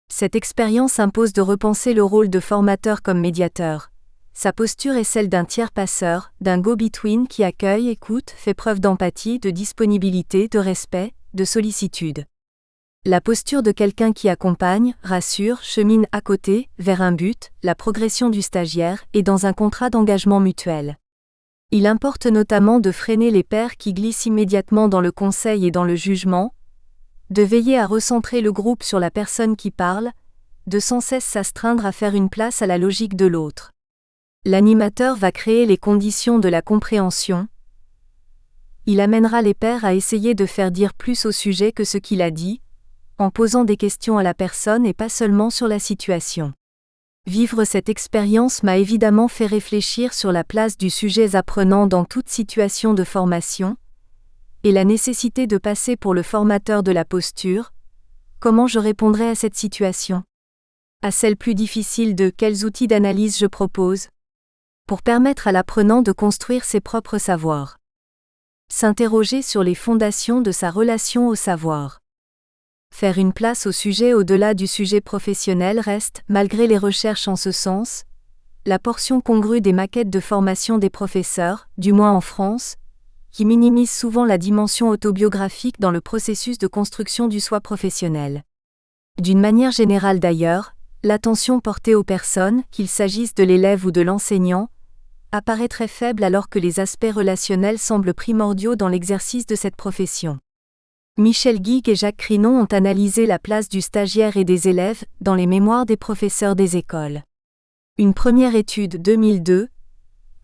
Cette expérience impose de repenser le rôle de formateur comme médiateur. Sa posture est celle d'un tiers passeur, d'un go-between qui accueille, écoute, fait preuve d'empathie, de disponibilité, de respect, de sollicitude. La posture de quelqu'un qui accompagne, rassure, chemine à côté, vers un but, la progression du stagiaire, et dans un contrat d'engagement mutuel. Il importe notamment de freiner les pairs qui glissent immédiatement dans le conseil et dans le jugement, de veiller à recentrer le groupe sur la personne qui parle, de sans cesse s'astreindre à faire une place à la logique de l'autre. L'animateur va créer les conditions de la compréhension. Il amènera les pairs à essayer de faire dire plus au sujet que ce qu'il a dit, en posant des questions à la personne et pas seulement sur la situation. Vivre cette expérience m'a évidemment fait réfléchir sur la place du sujet apprenant dans toute situation de formation, et la nécessité de passer pour le formateur de la posture. Comment je répondrai à cette situation ? À celle plus difficile de quels outils d'analyse je propose ? Pour permettre à l'apprenant de construire ses propres savoirs. S'interroger sur les fondations de sa relation au savoir. Faire une place au sujet au-delà du sujet professionnel reste, malgré les recherches en ce sens, la portion congrue des maquettes de formation des professeurs, du moins en France, qui minimisent souvent la dimension autobiographique dans le processus de construction du soi professionnel. D'une manière générale d'ailleurs, l'attention portée aux personnes, qu'il s'agisse de l'élève ou de l'enseignant, apparaît très faible alors que les aspects relationnels semblent primordiaux dans l'exercice de cette profession. Michel Guigues et Jacques Crinon ont analysé la place du stagiaire et des élèves dans les mémoires des professeurs des écoles. Une première étude 2002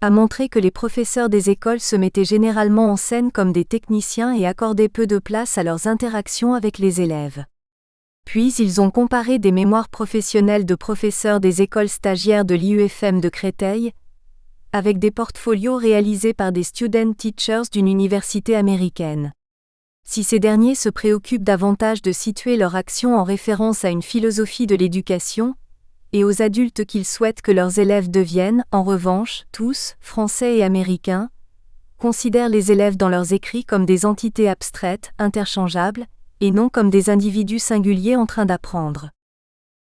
a montré que les professeurs des écoles se mettaient généralement en scène comme des techniciens et accordaient peu de place à leurs interactions avec les élèves. Puis ils ont comparé des mémoires professionnelles de professeurs des écoles stagiaires de l'IUFM de Créteil avec des portfolios réalisés par des student teachers d'une université américaine. Si ces derniers se préoccupent davantage de situer leur action en référence à une philosophie de l'éducation, et aux adultes qu'ils souhaitent que leurs élèves deviennent, en revanche, tous, français et américains, considèrent les élèves dans leurs écrits comme des entités abstraites, interchangeables, et non comme des individus singuliers en train d'apprendre.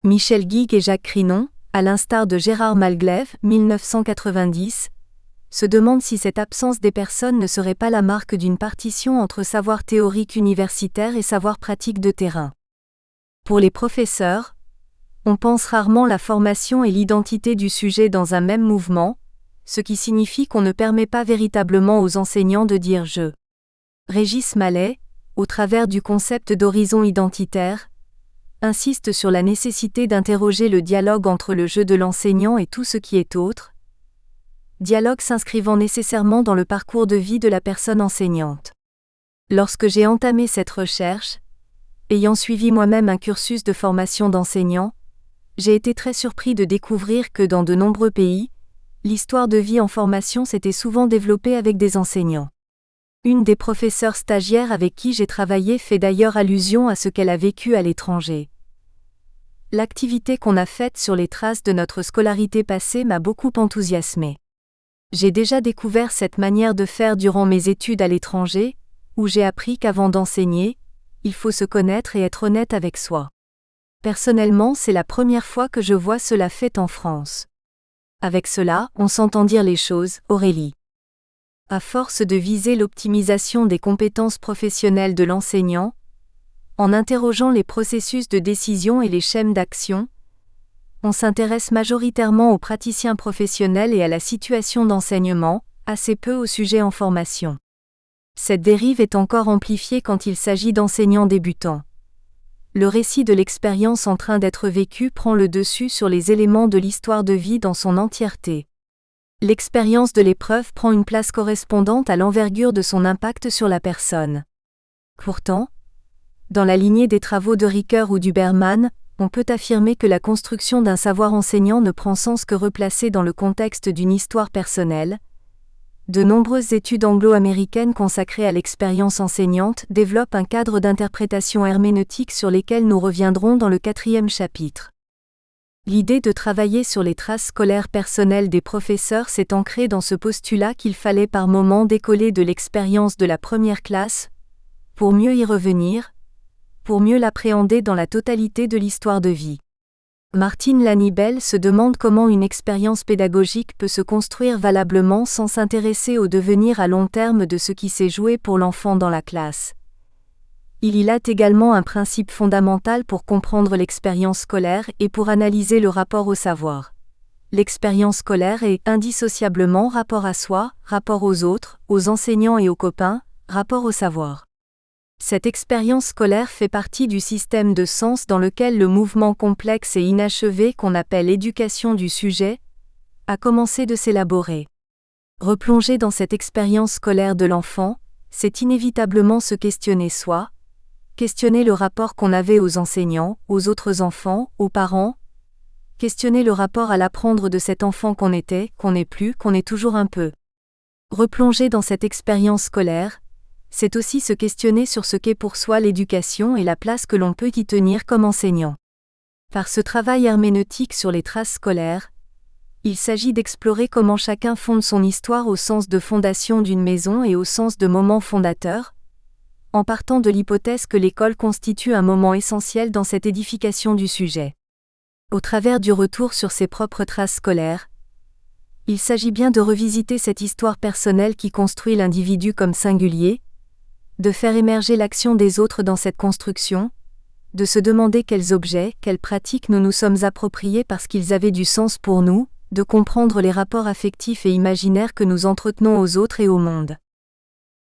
Michel Guigues et Jacques Crinon, à l'instar de Gérard Malglaive, 1990, se demande si cette absence des personnes ne serait pas la marque d'une partition entre savoir théorique universitaire et savoir pratique de terrain. Pour les professeurs, on pense rarement la formation et l'identité du sujet dans un même mouvement, ce qui signifie qu'on ne permet pas véritablement aux enseignants de dire « je ». Régis Mallet, au travers du concept d'horizon identitaire, insiste sur la nécessité d'interroger le dialogue entre le jeu de l'enseignant et tout ce qui est autre, dialogue s'inscrivant nécessairement dans le parcours de vie de la personne enseignante. Lorsque j'ai entamé cette recherche, ayant suivi moi-même un cursus de formation d'enseignant, j'ai été très surpris de découvrir que dans de nombreux pays, l'histoire de vie en formation s'était souvent développée avec des enseignants. Une des professeurs stagiaires avec qui j'ai travaillé fait d'ailleurs allusion à ce qu'elle a vécu à l'étranger. L'activité qu'on a faite sur les traces de notre scolarité passée m'a beaucoup enthousiasmée. J'ai déjà découvert cette manière de faire durant mes études à l'étranger, où j'ai appris qu'avant d'enseigner, il faut se connaître et être honnête avec soi. Personnellement, c'est la première fois que je vois cela fait en France. Avec cela, on s'entend dire les choses, Aurélie. À force de viser l'optimisation des compétences professionnelles de l'enseignant, en interrogeant les processus de décision et les schèmes d'action, on s'intéresse majoritairement aux praticiens professionnels et à la situation d'enseignement, assez peu aux sujets en formation. Cette dérive est encore amplifiée quand il s'agit d'enseignants débutants. Le récit de l'expérience en train d'être vécue prend le dessus sur les éléments de l'histoire de vie dans son entièreté. L'expérience de l'épreuve prend une place correspondante à l'envergure de son impact sur la personne. Pourtant, dans la lignée des travaux de Ricoeur ou d'Huberman, on peut affirmer que la construction d'un savoir enseignant ne prend sens que replacée dans le contexte d'une histoire personnelle. De nombreuses études anglo-américaines consacrées à l'expérience enseignante développent un cadre d'interprétation herméneutique sur lesquels nous reviendrons dans le 4e chapitre. L'idée de travailler sur les traces scolaires personnelles des professeurs s'est ancrée dans ce postulat qu'il fallait par moments décoller de l'expérience de la première classe, pour mieux y revenir, pour mieux l'appréhender dans la totalité de l'histoire de vie. Martine Lanibel se demande comment une expérience pédagogique peut se construire valablement sans s'intéresser au devenir à long terme de ce qui s'est joué pour l'enfant dans la classe. Il y a également un principe fondamental pour comprendre l'expérience scolaire et pour analyser le rapport au savoir. L'expérience scolaire est indissociablement rapport à soi, rapport aux autres, aux enseignants et aux copains, rapport au savoir. Cette expérience scolaire fait partie du système de sens dans lequel le mouvement complexe et inachevé qu'on appelle éducation du sujet a commencé de s'élaborer. Replonger dans cette expérience scolaire de l'enfant, c'est inévitablement se questionner soi, questionner le rapport qu'on avait aux enseignants, aux autres enfants, aux parents, questionner le rapport à l'apprendre de cet enfant qu'on était, qu'on n'est plus, qu'on est toujours un peu. Replonger dans cette expérience scolaire, c'est aussi se questionner sur ce qu'est pour soi l'éducation et la place que l'on peut y tenir comme enseignant. Par ce travail herméneutique sur les traces scolaires, il s'agit d'explorer comment chacun fonde son histoire au sens de fondation d'une maison et au sens de moment fondateur, en partant de l'hypothèse que l'école constitue un moment essentiel dans cette édification du sujet. Au travers du retour sur ses propres traces scolaires, il s'agit bien de revisiter cette histoire personnelle qui construit l'individu comme singulier, de faire émerger l'action des autres dans cette construction, de se demander quels objets, quelles pratiques nous nous sommes appropriés parce qu'ils avaient du sens pour nous, de comprendre les rapports affectifs et imaginaires que nous entretenons aux autres et au monde.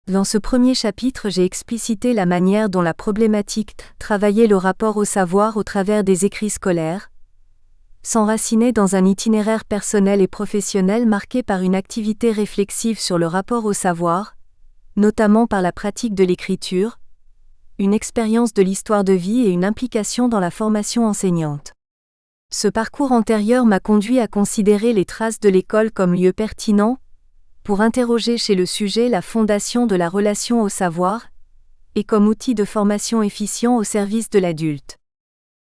Dans ce premier chapitre, j'ai explicité la manière dont la problématique travaillait le rapport au savoir au travers des écrits scolaires, s'enracinait dans un itinéraire personnel et professionnel marqué par une activité réflexive sur le rapport au savoir, notamment par la pratique de l'écriture, une expérience de l'histoire de vie et une implication dans la formation enseignante. Ce parcours antérieur m'a conduit à considérer les traces de l'école comme lieu pertinent pour interroger chez le sujet la fondation de la relation au savoir et comme outil de formation efficient au service de l'adulte.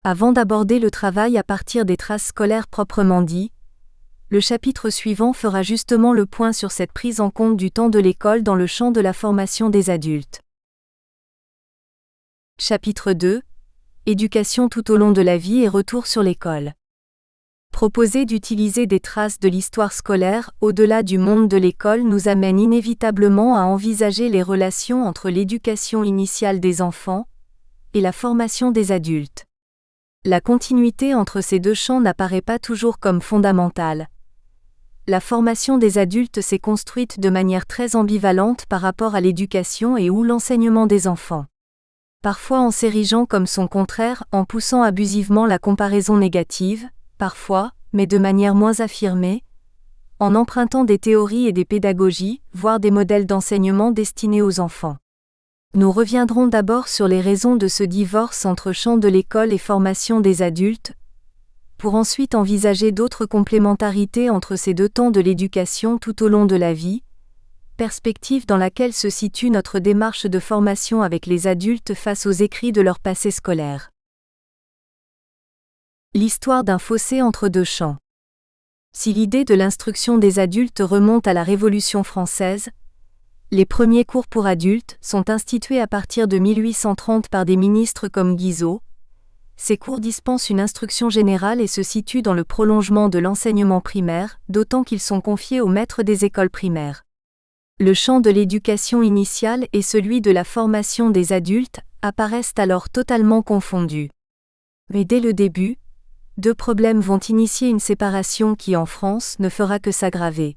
Avant d'aborder le travail à partir des traces scolaires proprement dit, le chapitre suivant fera justement le point sur cette prise en compte du temps de l'école dans le champ de la formation des adultes. Chapitre 2. Éducation tout au long de la vie et retour sur l'école. Proposer d'utiliser des traces de l'histoire scolaire au-delà du monde de l'école nous amène inévitablement à envisager les relations entre l'éducation initiale des enfants et la formation des adultes. La continuité entre ces deux champs n'apparaît pas toujours comme fondamentale. La formation des adultes s'est construite de manière très ambivalente par rapport à l'éducation et ou l'enseignement des enfants. Parfois en s'érigeant comme son contraire, en poussant abusivement la comparaison négative, parfois, mais de manière moins affirmée, en empruntant des théories et des pédagogies, voire des modèles d'enseignement destinés aux enfants. Nous reviendrons d'abord sur les raisons de ce divorce entre champ de l'école et formation des adultes, pour ensuite envisager d'autres complémentarités entre ces deux temps de l'éducation tout au long de la vie, perspective dans laquelle se situe notre démarche de formation avec les adultes face aux écrits de leur passé scolaire. L'histoire d'un fossé entre deux champs. Si l'idée de l'instruction des adultes remonte à la Révolution française, les premiers cours pour adultes sont institués à partir de 1830 par des ministres comme Guizot, Ces cours dispensent une instruction générale et se situent dans le prolongement de l'enseignement primaire, d'autant qu'ils sont confiés aux maîtres des écoles primaires. Le champ de l'éducation initiale et celui de la formation des adultes apparaissent alors totalement confondus. Mais dès le début, deux problèmes vont initier une séparation qui en France ne fera que s'aggraver.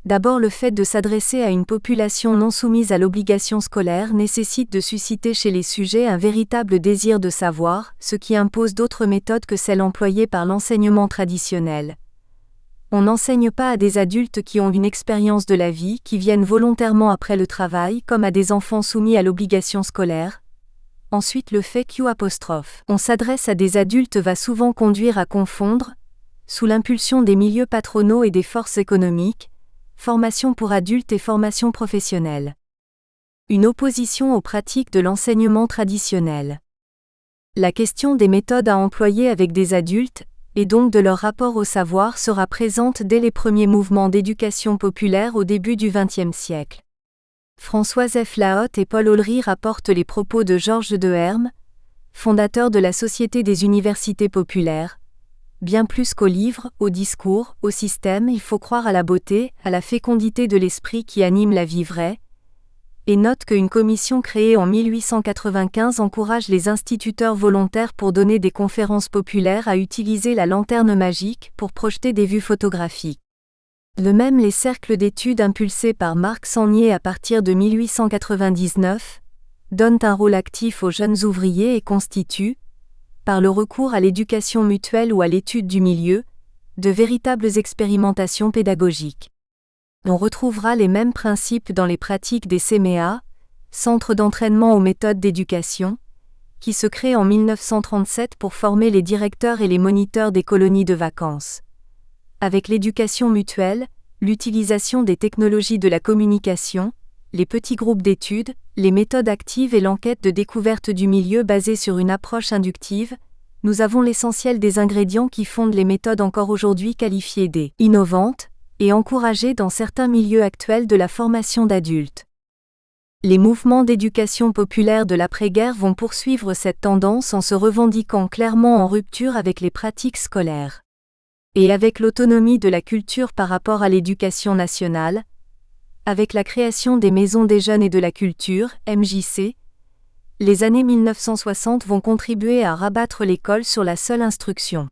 D'abord, le fait de s'adresser à une population non soumise à l'obligation scolaire nécessite de susciter chez les sujets un véritable désir de savoir, ce qui impose d'autres méthodes que celles employées par l'enseignement traditionnel. On n'enseigne pas à des adultes qui ont une expérience de la vie, qui viennent volontairement après le travail, comme à des enfants soumis à l'obligation scolaire. Ensuite, le fait qu'on s'adresse à des adultes va souvent conduire à confondre, sous l'impulsion des milieux patronaux et des forces économiques, formation pour adultes et formation professionnelle. Une opposition aux pratiques de l'enseignement traditionnel. La question des méthodes à employer avec des adultes, et donc de leur rapport au savoir, sera présente dès les premiers mouvements d'éducation populaire au début du XXe siècle. François F. Lahotte et Paul Olry rapportent les propos de Georges de Herme, fondateur de la Société des universités populaires. Bien plus qu'au livre, au discours, au système, il faut croire à la beauté, à la fécondité de l'esprit qui anime la vie vraie, et note qu'une commission créée en 1895 encourage les instituteurs volontaires pour donner des conférences populaires à utiliser la lanterne magique pour projeter des vues photographiques. De même, les cercles d'études impulsés par Marc Sangnier à partir de 1899 donnent un rôle actif aux jeunes ouvriers et constituent, par le recours à l'éducation mutuelle ou à l'étude du milieu, de véritables expérimentations pédagogiques. On retrouvera les mêmes principes dans les pratiques des CMEA, centres d'entraînement aux méthodes d'éducation, qui se créent en 1937 pour former les directeurs et les moniteurs des colonies de vacances. Avec l'éducation mutuelle, l'utilisation des technologies de la communication, les petits groupes d'études, les méthodes actives et l'enquête de découverte du milieu basée sur une approche inductive, nous avons l'essentiel des ingrédients qui fondent les méthodes encore aujourd'hui qualifiées innovantes, et encouragées dans certains milieux actuels de la formation d'adultes. Les mouvements d'éducation populaire de l'après-guerre vont poursuivre cette tendance en se revendiquant clairement en rupture avec les pratiques scolaires. Et avec l'autonomie de la culture par rapport à l'éducation nationale, avec la création des Maisons des Jeunes et de la Culture, MJC, les années 1960 vont contribuer à rabattre l'école sur la seule instruction.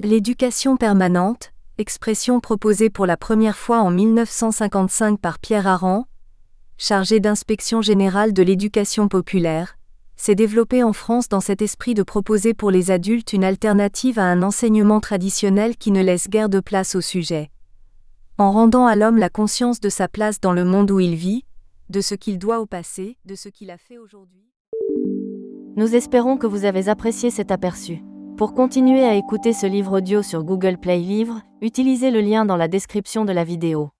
L'éducation permanente, expression proposée pour la première fois en 1955 par Pierre Aran, chargé d'inspection générale de l'éducation populaire, s'est développée en France dans cet esprit de proposer pour les adultes une alternative à un enseignement traditionnel qui ne laisse guère de place au sujet. En rendant à l'homme la conscience de sa place dans le monde où il vit, de ce qu'il doit au passé, de ce qu'il a fait aujourd'hui. Nous espérons que vous avez apprécié cet aperçu. Pour continuer à écouter ce livre audio sur Google Play Livres, utilisez le lien dans la description de la vidéo.